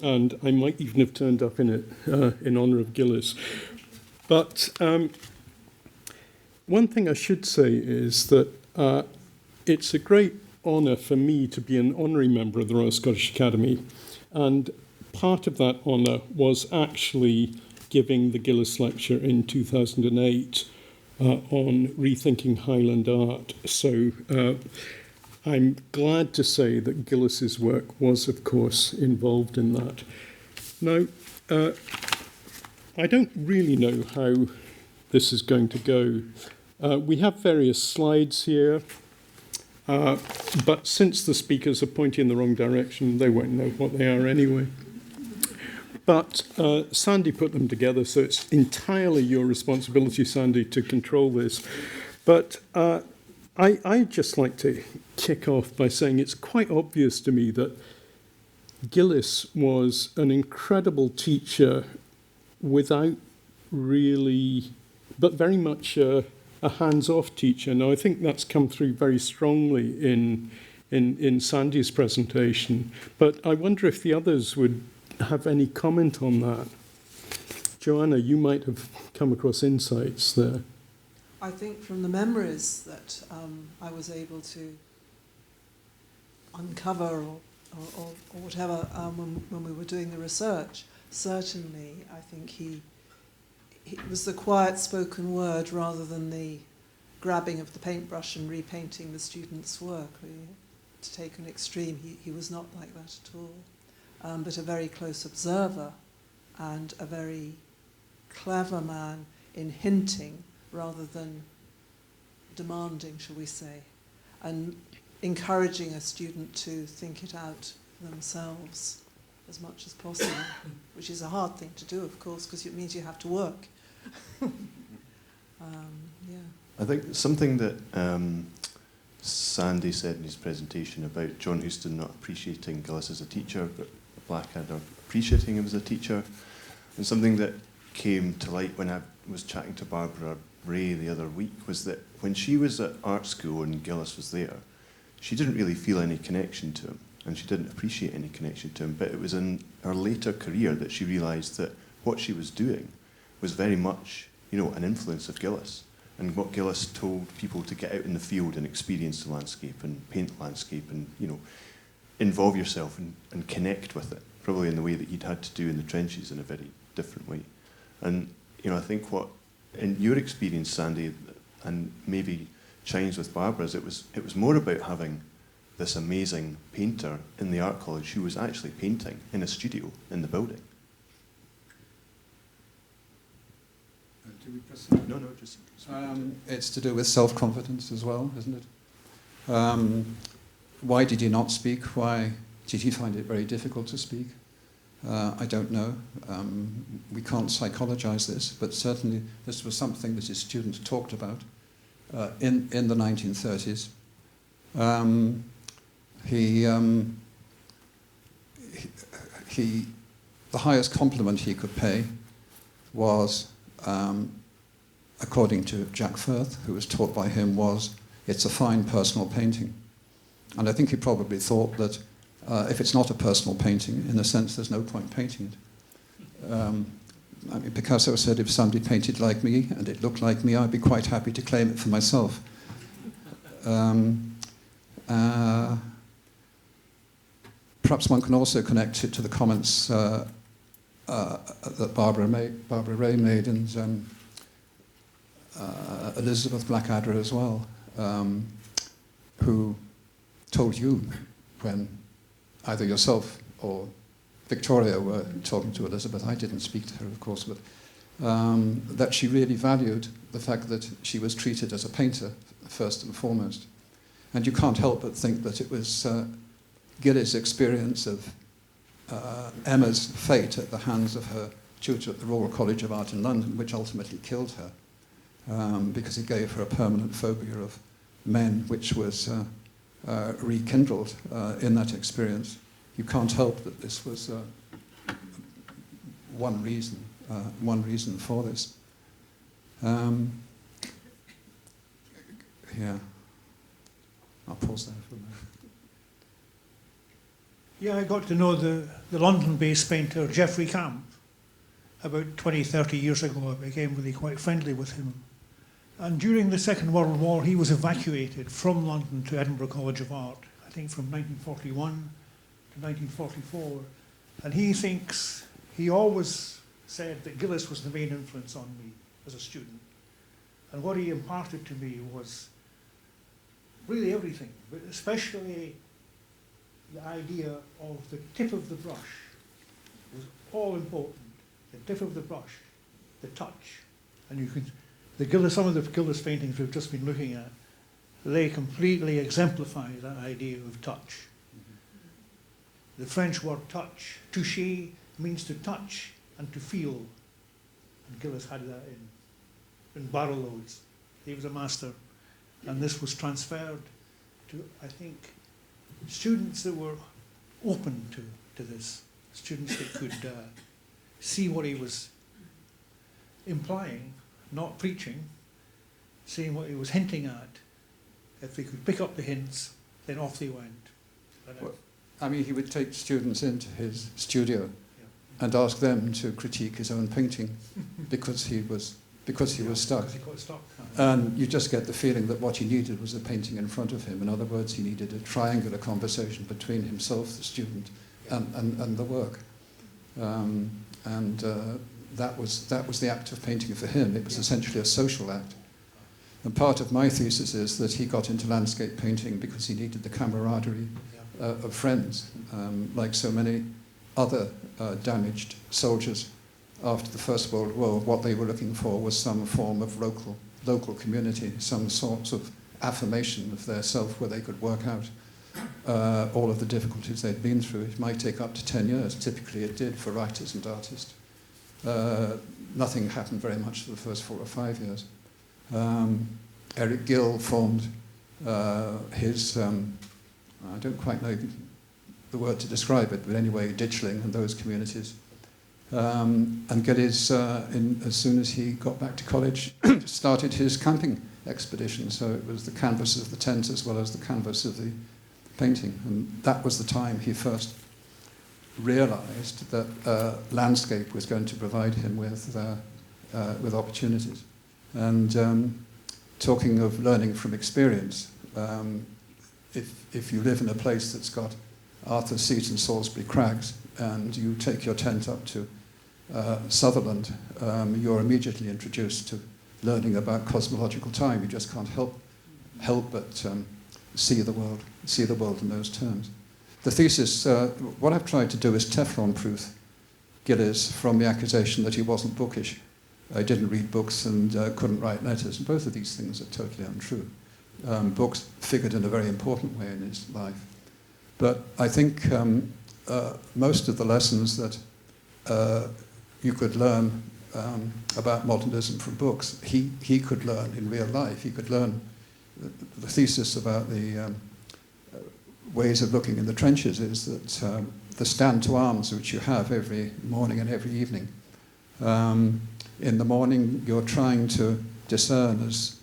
and I might even have turned up in it in honour of Gillies. But one thing I should say is that it's a great honour for me to be an honorary member of the Royal Scottish Academy, and part of that honour was actually giving the Gillies Lecture in 2008. On rethinking Highland art. So I'm glad to say that Gillies's work was, of course, involved in that. Now, I don't really know how this is going to go. We have various slides here, but since the speakers are pointing in the wrong direction, they won't know what they are anyway. But Sandy put them together, so it's entirely your responsibility, Sandy, to control this. But I'd just like to kick off by saying it's quite obvious to me that Gillies was an incredible teacher without really, but very much a hands-off teacher. Now, I think that's come through very strongly in Sandy's presentation, but I wonder if the others would have any comment on that. Joanna, you might have come across insights there.
I think from the memories that I was able to uncover or whatever when we were doing the research, certainly I think he was the quiet spoken word rather than the grabbing of the paintbrush and repainting the students' work. To take an extreme, he was not like that at all. But a very close observer and a very clever man in hinting rather than demanding, shall we say, and encouraging a student to think it out themselves as much as possible, which is a hard thing to do, of course, because it means you have to work.
I think something that Sandy said in his presentation about John Huston not appreciating Gillies as a teacher, but Blackadder appreciating him as a teacher, and something that came to light when I was chatting to Barbara Ray the other week was that when she was at art school and Gillies was there, she didn't really feel any connection to him, and she didn't appreciate any connection to him, but it was in her later career that she realised that what she was doing was very much, an influence of Gillies, and what Gillies told people to get out in the field and experience the landscape and paint the landscape and, involve yourself and connect with it, probably in the way that you'd had to do in the trenches in a very different way. And, I think what, in your experience, Sandy, and maybe chimes with Barbara's, it was more about having this amazing painter in the art college who was actually painting in a studio in the building.
And should we proceed?
No, just...
It's to do with self-confidence as well, isn't it? Why did he not speak? Why did he find it very difficult to speak? I don't know. We can't psychologize this, but certainly this was something that his students talked about in the 1930s. The highest compliment he could pay was, according to Jack Firth, who was taught by him, was, "It's a fine personal painting." And I think he probably thought that if it's not a personal painting, in a sense, there's no point painting it. I mean, Picasso said, if somebody painted like me and it looked like me, I'd be quite happy to claim it for myself. Perhaps one can also connect it to the comments that Barbara Ray made and Elizabeth Blackadder as well, who told you when either yourself or Victoria were talking to Elizabeth, I didn't speak to her, of course, but that she really valued the fact that she was treated as a painter, first and foremost. And you can't help but think that it was Gillies' experience of Emma's fate at the hands of her tutor at the Royal College of Art in London, which ultimately killed her, because it gave her a permanent phobia of men, which was rekindled in that experience. You can't help that this was one reason for this. Yeah, I'll pause there for a moment.
Yeah, I got to know the London-based painter Geoffrey Camp about 20, 30 years ago. I became really quite friendly with him. And during the Second World War, he was evacuated from London to Edinburgh College of Art, I think from 1941 to 1944. And he always said that Gillies was the main influence on me as a student. And what he imparted to me was really everything, but especially the idea of the tip of the brush was all important. The tip of the brush, the touch. And you can, some of the Gillies paintings we've just been looking at, they completely exemplify that idea of touch. The French word touch, toucher, means to touch and to feel. And Gillies had that in barrel loads. He was a master. And this was transferred to, I think, students that were open to this, students that could see what he was implying, not preaching, seeing what he was hinting at. If they could pick up the hints, then off they went.
Well, I mean, he would take students into his studio and ask them to critique his own painting because he was stuck.
Because he got stuck.
And you just get the feeling that what he needed was a painting in front of him. In other words, he needed a triangular conversation between himself, the student, and the work. That was the act of painting for him. It was essentially a social act. And part of my thesis is that he got into landscape painting because he needed the camaraderie of friends, like so many other damaged soldiers after the First World War. What they were looking for was some form of local community, some sort of affirmation of their self where they could work out all of the difficulties they'd been through. It might take up to 10 years. Typically it did for writers and artists. Nothing happened very much for the first 4 or 5 years. Eric Gill formed his, I don't quite know the word to describe it, but anyway, Ditchling and those communities. And Gillies, as soon as he got back to college, started his camping expedition. So it was the canvas of the tent as well as the canvas of the painting. And that was the time he first realized that landscape was going to provide him with opportunities. And talking of learning from experience, if you live in a place that's got Arthur's Seat and Salisbury Crags, and you take your tent up to Sutherland, you're immediately introduced to learning about cosmological time. You just can't help but see the world in those terms. The thesis, what I've tried to do is Teflon-proof Gillies from the accusation that he wasn't bookish. didn't read books and couldn't write letters. And both of these things are totally untrue. Books figured in a very important way in his life. But I think most of the lessons that you could learn about modernism from books, he could learn in real life. He could learn the thesis about the ways of looking in the trenches is that the stand to arms which you have every morning and every evening. In the morning, you're trying to discern as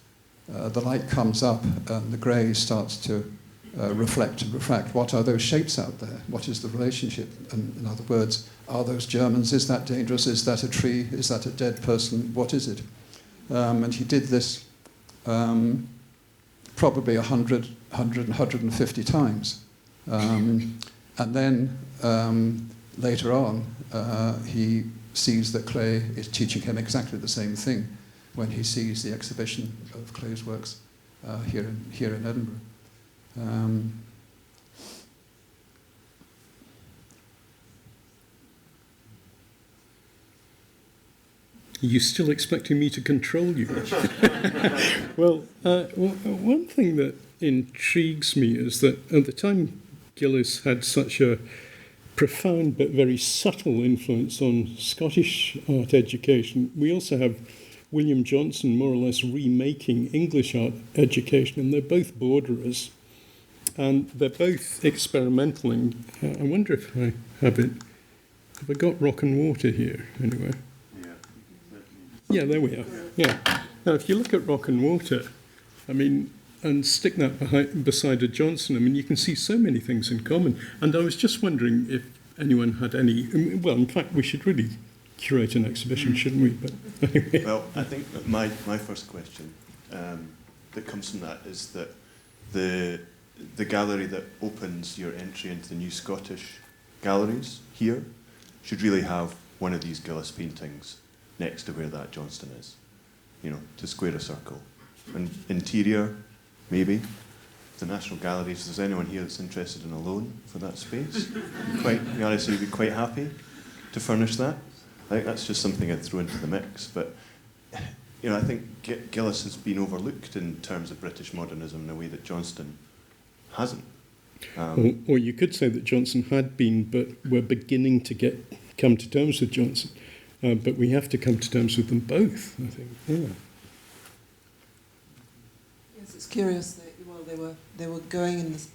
the light comes up and the grey starts to reflect and refract. What are those shapes out there? What is the relationship? And in other words, are those Germans? Is that dangerous? Is that a tree? Is that a dead person? What is it? And he did this probably 150 times. And then later on, he sees that Clay is teaching him exactly the same thing when he sees the exhibition of Clay's works here in Edinburgh.
Are you still expecting me to control you? Well, one thing that intrigues me is that at the time Gillies had such a profound but very subtle influence on Scottish art education, we also have William Johnson more or less remaking English art education, and they're both borderers, and they're both experimental. And I wonder if I have it. Have I got Rock and Water here anyway? Yeah, there we are. Yeah. Now, if you look at Rock and Water, I mean, and stick that beside a Johnson, I mean, you can see so many things in common. And I was just wondering if anyone had any. Well, in fact, we should really curate an exhibition, shouldn't we? But anyway.
Well, I think that my first question that comes from that is that the gallery that opens your entry into the new Scottish galleries here should really have one of these Gillies paintings next to where that Johnston is, you know, to square a circle. And interior, maybe. The National Galleries, if there's anyone here that's interested in a loan for that space, the RSA would be quite happy to furnish that. I think that's just something I'd throw into the mix. But, you know, I think Gillies has been overlooked in terms of British modernism in a way that Johnston hasn't.
Or you could say that Johnson had been, but we're beginning to come to terms with Johnson. But we have to come to terms with them both, I think. Yeah.
Yes, it's curious that they were going in this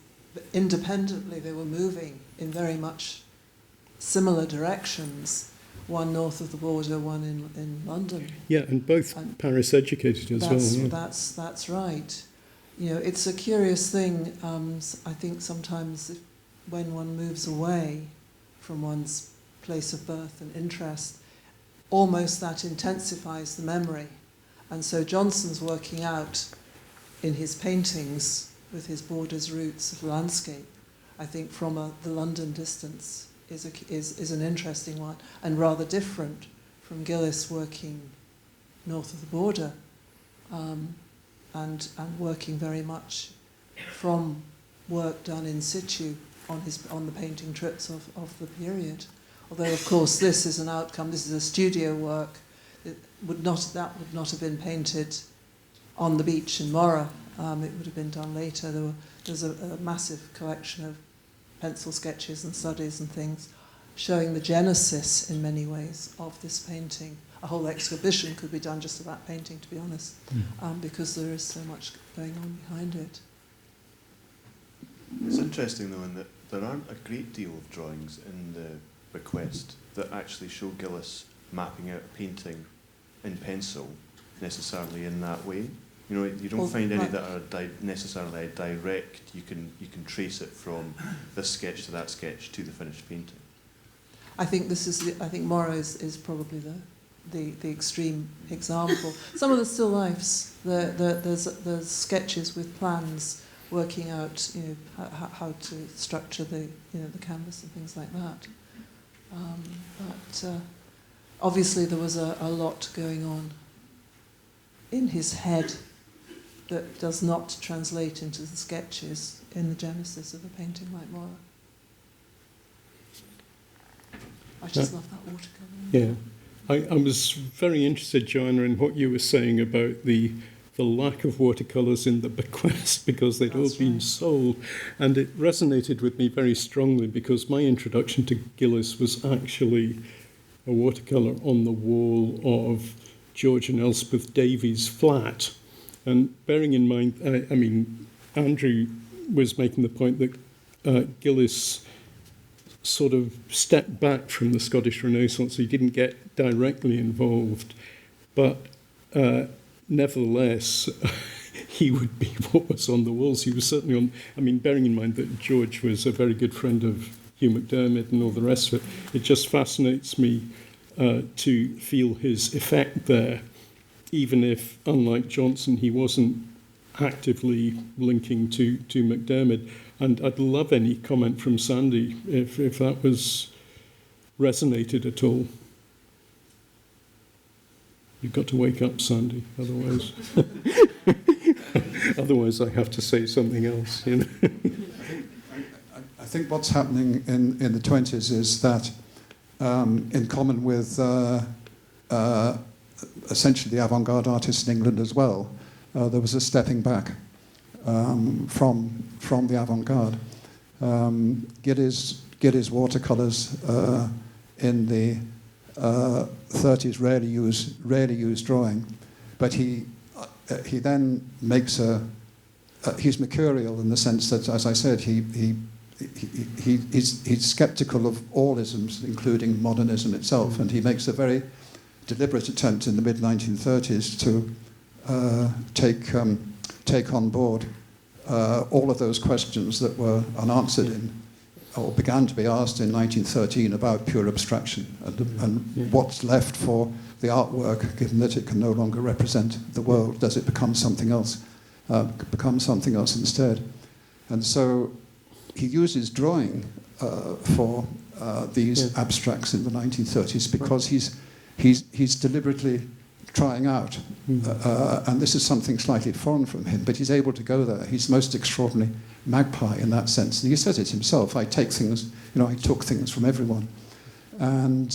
independently. They were moving in very much similar directions. One north of the border, one in London.
Yeah, and both Paris educated as well. Yeah.
That's right. You know, it's a curious thing. I think sometimes when one moves away from one's place of birth and interest, almost that intensifies the memory. And so Johnson's working out in his paintings with his borders roots of landscape, I think from the London distance is an interesting one and rather different from Gillies working north of the border and working very much from work done in situ on the painting trips of the period. Although, of course, this is an outcome. This is a studio work. That would not have been painted on the beach in Moira. It would have been done later. There's a massive collection of pencil sketches and studies and things showing the genesis, in many ways, of this painting. A whole exhibition could be done just about painting, to be honest, because there is so much going on behind it.
It's interesting, though, in that there aren't a great deal of drawings in the bequest that actually show Gillies mapping out a painting in pencil necessarily in that way. You know, you don't find any that are necessarily direct. You can trace it from this sketch to that sketch to the finished painting.
I think I think Moira is probably the extreme example. Some of the still lifes, there's sketches with plans working out, you know, how to structure the canvas and things like that. But obviously there was a lot going on in his head that does not translate into the sketches in the genesis of a painting like Moira. I just love that watercolour.
Yeah. I was very interested, Joanna, in what you were saying about the lack of watercolours in the bequest because they'd all been sold. And it resonated with me very strongly because my introduction to Gillies was actually a watercolour on the wall of George and Elspeth Davies' flat. And bearing in mind, I mean, Andrew was making the point that Gillies sort of stepped back from the Scottish Renaissance. He didn't get directly involved, but nevertheless, he would be what was on the walls. He was certainly on, I mean, bearing in mind that George was a very good friend of Hugh McDermott and all the rest of it, it just fascinates me to feel his effect there, even if, unlike Johnson, he wasn't actively linking to McDermott. And I'd love any comment from Sandy if that was resonated at all. You've got to wake up, Sandy, otherwise otherwise I have to say something else. You know?
I think what's happening in the 20s is that, in common with essentially the avant-garde artists in England as well, there was a stepping back from the avant-garde. Gillies watercolours in the 30s rarely used drawing, but he then makes he's mercurial in the sense that, as I said, he's sceptical of all isms, including modernism itself, and he makes a very deliberate attempt in the mid-1930s to take on board all of those questions that were unanswered or began to be asked in 1913 about pure abstraction and what's left for the artwork, given that it can no longer represent the world. Does it become something else? Instead? And so he uses drawing for these abstracts in the 1930s because he's deliberately trying out, and this is something slightly foreign from him, but he's able to go there. He's most extraordinary magpie in that sense. And he says it himself, I took things from everyone. And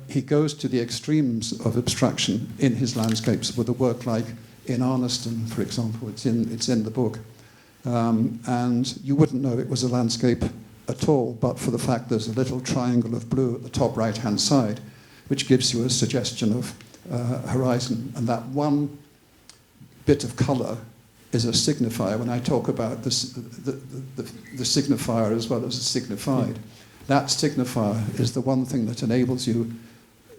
he goes to the extremes of abstraction in his landscapes with a work like in Arniston, for example. It's in the book. And you wouldn't know it was a landscape at all, but for the fact there's a little triangle of blue at the top right-hand side, which gives you a suggestion of horizon. And that one bit of colour is a signifier. When I talk about the signifier as well as the signified, that signifier is the one thing that enables you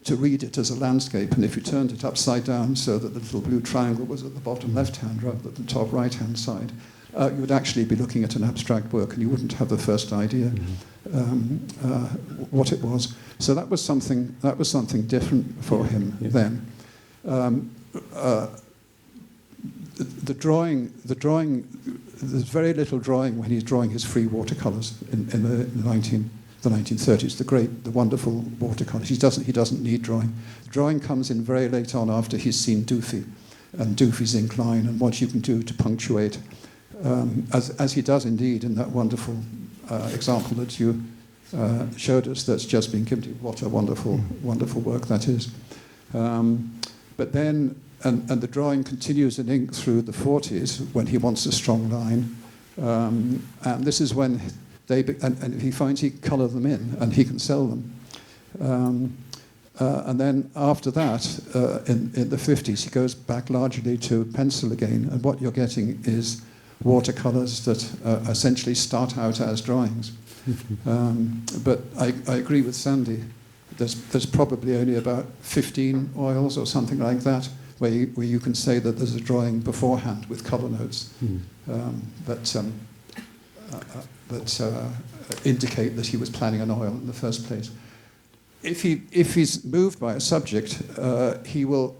to read it as a landscape. And if you turned it upside down so that the little blue triangle was at the bottom left-hand rather than the top right-hand side, you would actually be looking at an abstract work and you wouldn't have the first idea what it was. So that was something different for him then. The drawing, there's very little drawing when he's drawing his free watercolours in the 1930s, the wonderful watercolours. He doesn't need drawing. The drawing comes in very late on after he's seen Dufy and Dufy's incline and what you can do to punctuate, as he does indeed in that wonderful example that you showed us that's just been given to you. What a wonderful work that is. But then, and the drawing continues in ink through the 40s when he wants a strong line. And this is when and he finds he can colour them in and he can sell them. And then after that, in the 50s, he goes back largely to pencil again. And what you're getting is watercolours that essentially start out as drawings. But I agree with Sandy. There's probably only about 15 oils or something like that where you can say that there's a drawing beforehand with colour notes that indicate that he was planning an oil in the first place. If he's moved by a subject, he will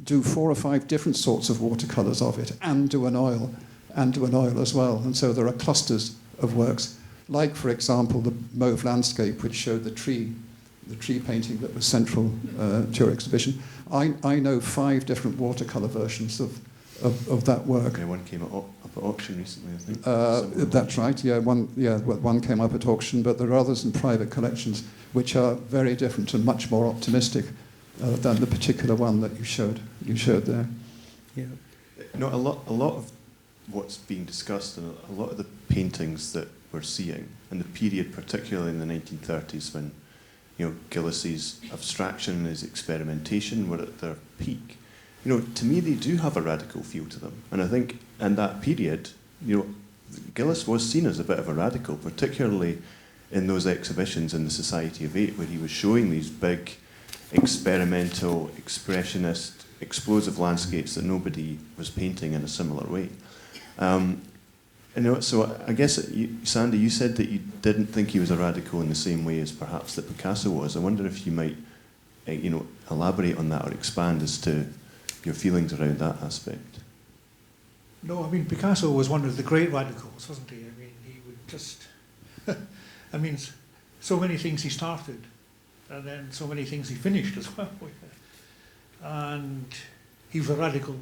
do 4 or 5 different sorts of watercolours of it and do an oil as well. And so there are clusters of works, like, for example, the Mauve landscape, which showed the tree painting that was central to your exhibition. I know 5 different watercolour versions of of that work.
Yeah, one came up at auction recently, I think.
That's right. Yeah, one came up at auction, but there are others in private collections which are very different and much more optimistic than the particular one that you showed there.
Yeah. No, a lot of what's being discussed and a lot of the paintings that we're seeing in the period, particularly in the 1930s, when Gillies's abstraction and his experimentation were at their peak. To me, they do have a radical feel to them, and I think in that period, Gillies was seen as a bit of a radical, particularly in those exhibitions in the Society of Eight, where he was showing these big, experimental, expressionist, explosive landscapes that nobody was painting in a similar way. So I guess, Sandy, you said that you didn't think he was a radical in the same way as perhaps that Picasso was. I wonder if you might, elaborate on that or expand as to your feelings around that aspect.
No, I mean, Picasso was one of the great radicals, wasn't he? I mean, he would just... so many things he started, and then so many things he finished as well. And he was a radical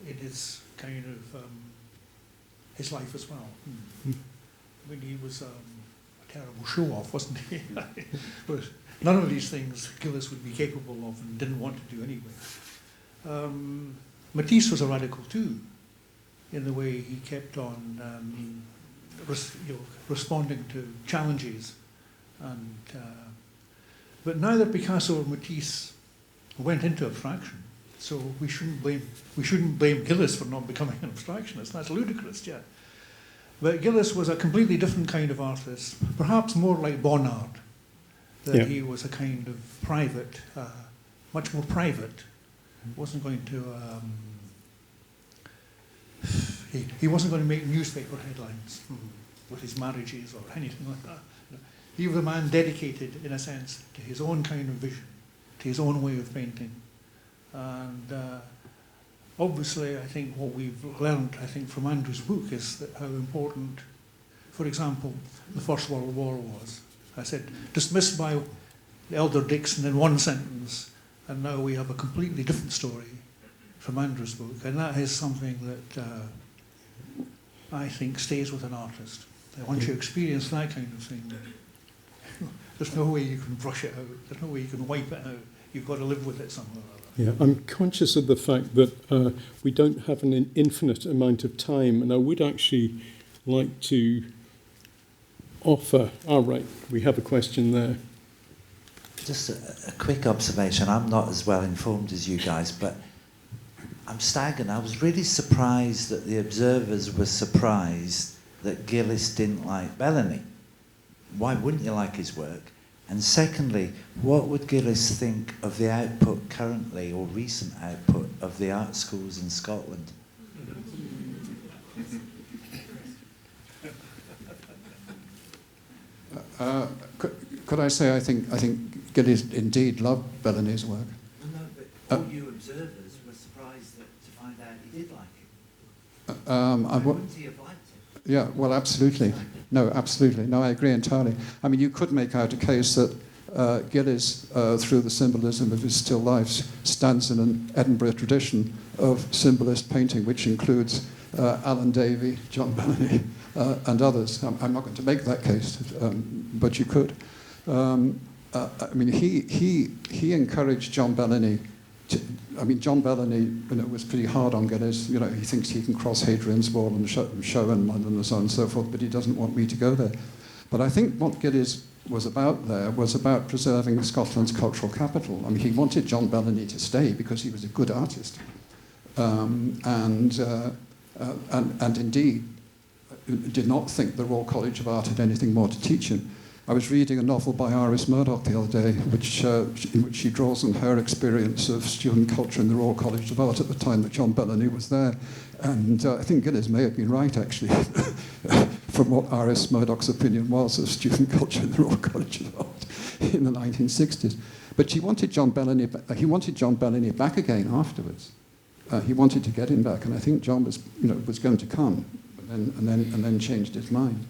in his kind of... his life as well. I mean, he was a terrible show-off, wasn't he? But none of these things Gillies would be capable of and didn't want to do anyway. Matisse was a radical too, in the way he kept on responding to challenges. And but neither Picasso or Matisse went into abstraction. So we shouldn't blame Gillies for not becoming an abstractionist. That's ludicrous, yeah. But Gillies was a completely different kind of artist, perhaps more like Bonnard, that he was a kind of private, much more private. Wasn't going to he wasn't going to make newspaper headlines with his marriages or anything like that. He was a man dedicated, in a sense, to his own kind of vision, to his own way of painting. And obviously, I think what we've learned, from Andrew's book is that how important, for example, the First World War was. I said, dismissed by the elder Dixon in one sentence, and now we have a completely different story from Andrew's book. And that is something that I think stays with an artist. Once you experience that kind of thing, there's no way you can brush it out. There's no way you can wipe it out. You've got to live with it somehow or other.
Yeah, I'm conscious of the fact that we don't have an infinite amount of time, and I would actually like to offer... right, we have a question there.
Just a quick observation. I'm not as well informed as you guys, but I'm staggered. I was really surprised that the observers were surprised that Gillies didn't like Bellamy. Why wouldn't you like his work? And secondly, what would Gillies think of the output currently, or recent output, of the art schools in Scotland?
Could I say I think Gillies indeed loved Bellamy's work.
No, but all you observers were surprised to find out he did like it. Why wouldn't he have liked it?
Yeah, well, absolutely. No, absolutely. No, I agree entirely. I mean, you could make out a case that Gillies, through the symbolism of his still lives, stands in an Edinburgh tradition of symbolist painting, which includes Alan Davey, John Bellamy, and others. I'm not going to make that case, but you could. I mean, he encouraged John Bellamy. John Bellamy, was pretty hard on Gillies. He thinks he can cross Hadrian's Wall and show in London and so on and so forth, but he doesn't want me to go there. But I think what Gillies was about there was about preserving Scotland's cultural capital. I mean, he wanted John Bellamy to stay because he was a good artist, and indeed did not think the Royal College of Art had anything more to teach him. I was reading a novel by Iris Murdoch the other day, in which she draws on her experience of student culture in the Royal College of Art at the time that John Bellamy was there. And I think Gillies may have been right, actually, from what Iris Murdoch's opinion was of student culture in the Royal College of Art in the 1960s. But he wanted John Bellamy back again afterwards. He wanted to get him back, and I think John was going to come, and then changed his mind.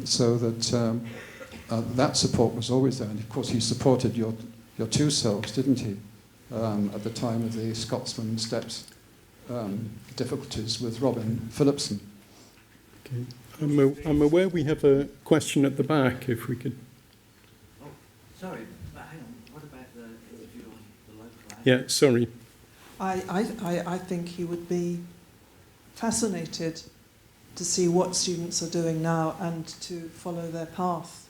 So that that support was always there. And of course he supported your two selves, didn't he, at the time of the Scotsman Steps difficulties with Robin Phillipson.
Okay. I'm aware we have a question at the back, if we could.
Oh, sorry, but hang on. What about the interview on the local act?
Yeah, sorry.
I think he would be fascinated to see what students are doing now and to follow their path.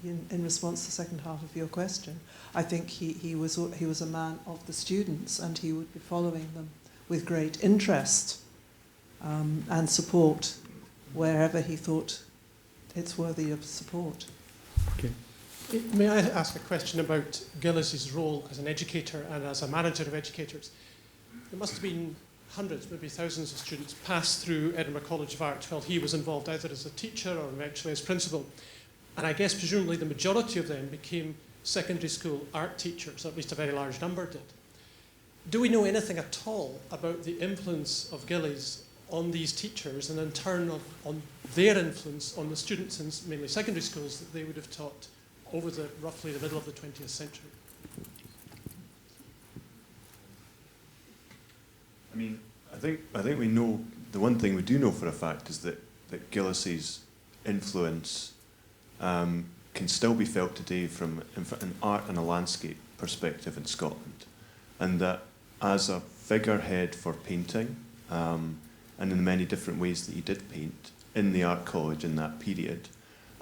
In response to the second half of your question, I think he was a man of the students, and he would be following them with great interest and support wherever he thought it's worthy of support.
Okay.
May I ask a question about Gillies' role as an educator and as a manager of educators? There must have been hundreds, maybe thousands of students passed through Edinburgh College of Art while he was involved either as a teacher or eventually as principal. And I guess presumably the majority of them became secondary school art teachers, or at least a very large number did. Do we know anything at all about the influence of Gillies on these teachers, and in turn on their influence on the students in mainly secondary schools that they would have taught over roughly the middle of the 20th century?
I mean, I think we know, the one thing we do know for a fact is that Gillies' influence can still be felt today from an art and a landscape perspective in Scotland, and that as a figurehead for painting, and in the many different ways that he did paint in the art college in that period,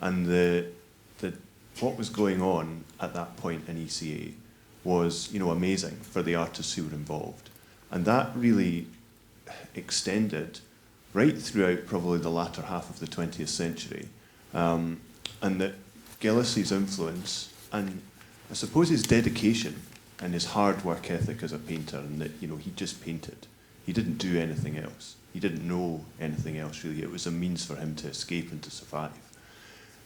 and what was going on at that point in ECA was, amazing for the artists who were involved. And that really extended right throughout probably the latter half of the 20th century. And that Gillies' influence, and I suppose his dedication and his hard work ethic as a painter, and that, he just painted. He didn't do anything else. He didn't know anything else, really. It was a means for him to escape and to survive.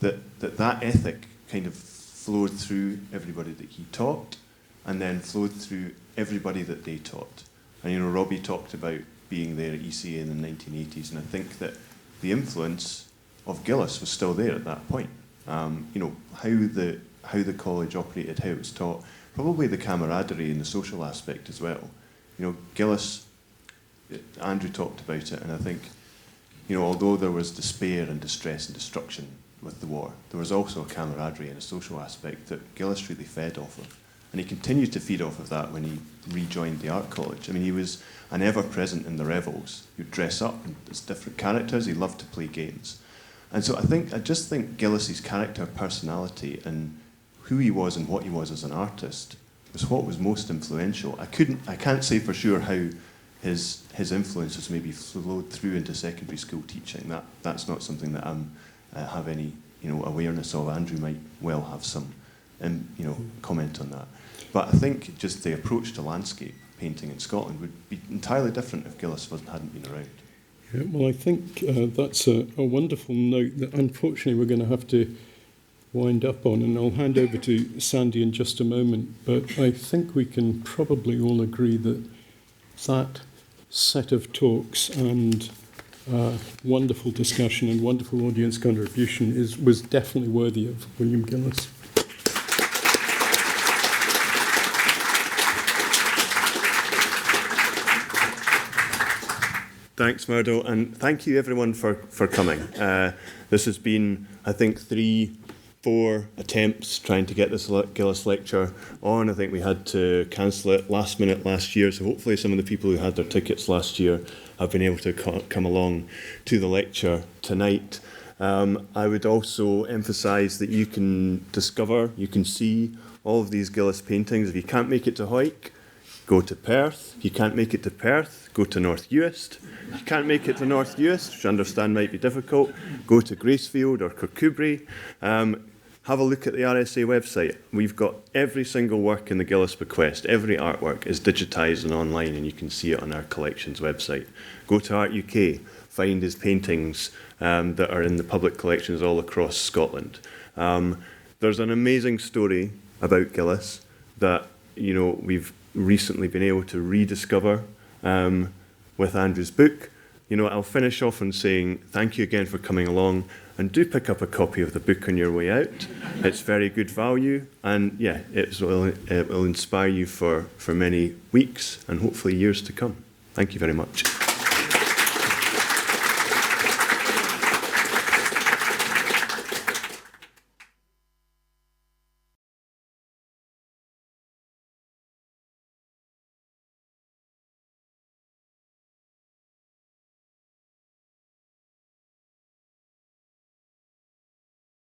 That ethic kind of flowed through everybody that he taught, and then flowed through everybody that they taught. And, Robbie talked about being there at ECA in the 1980s, and I think that the influence of Gillies was still there at that point. How the college operated, how it was taught, probably the camaraderie and the social aspect as well. Gillies, Andrew talked about it, and I think, although there was despair and distress and destruction with the war, there was also a camaraderie and a social aspect that Gillies really fed off of. And he continued to feed off of that when he rejoined the art college. I mean, he was an ever-present in the revels. He'd dress up as different characters. He loved to play games. And so I just think Gillies' character, personality, and who he was and what he was as an artist was what was most influential. I can't say for sure how his influences maybe flowed through into secondary school teaching. That's not something that I have any awareness of. Andrew might well have some comment on that. But I think just the approach to landscape painting in Scotland would be entirely different if Gillies hadn't been around.
Yeah, well, I think that's a wonderful note that unfortunately we're going to have to wind up on, and I'll hand over to Sandy in just a moment. But I think we can probably all agree that that set of talks and wonderful discussion and wonderful audience contribution was definitely worthy of William Gillies.
Thanks, Murdo, and thank you everyone for coming. This has been, I think, 3-4 attempts trying to get this Gillies lecture on. I think we had to cancel it last minute last year, so hopefully some of the people who had their tickets last year have been able to come along to the lecture tonight. I would also emphasise that you can see all of these Gillies paintings. If you can't make it to Hawick, go to Perth. If you can't make it to Perth, go to North Uist. If you can't make it to North Uist, which I understand might be difficult, go to Gracefield or Kirkcudbright. Have a look at the RSA website. We've got every single work in the Gillies bequest. Every artwork is digitised and online, and you can see it on our collections website. Go to Art UK, find his paintings that are in the public collections all across Scotland. There's an amazing story about Gillies that we've recently been able to rediscover with Andrew's book. I'll finish off on saying thank you again for coming along, and do pick up a copy of the book on your way out. It's very good value, and it will inspire you for many weeks and hopefully years to come. Thank you very much.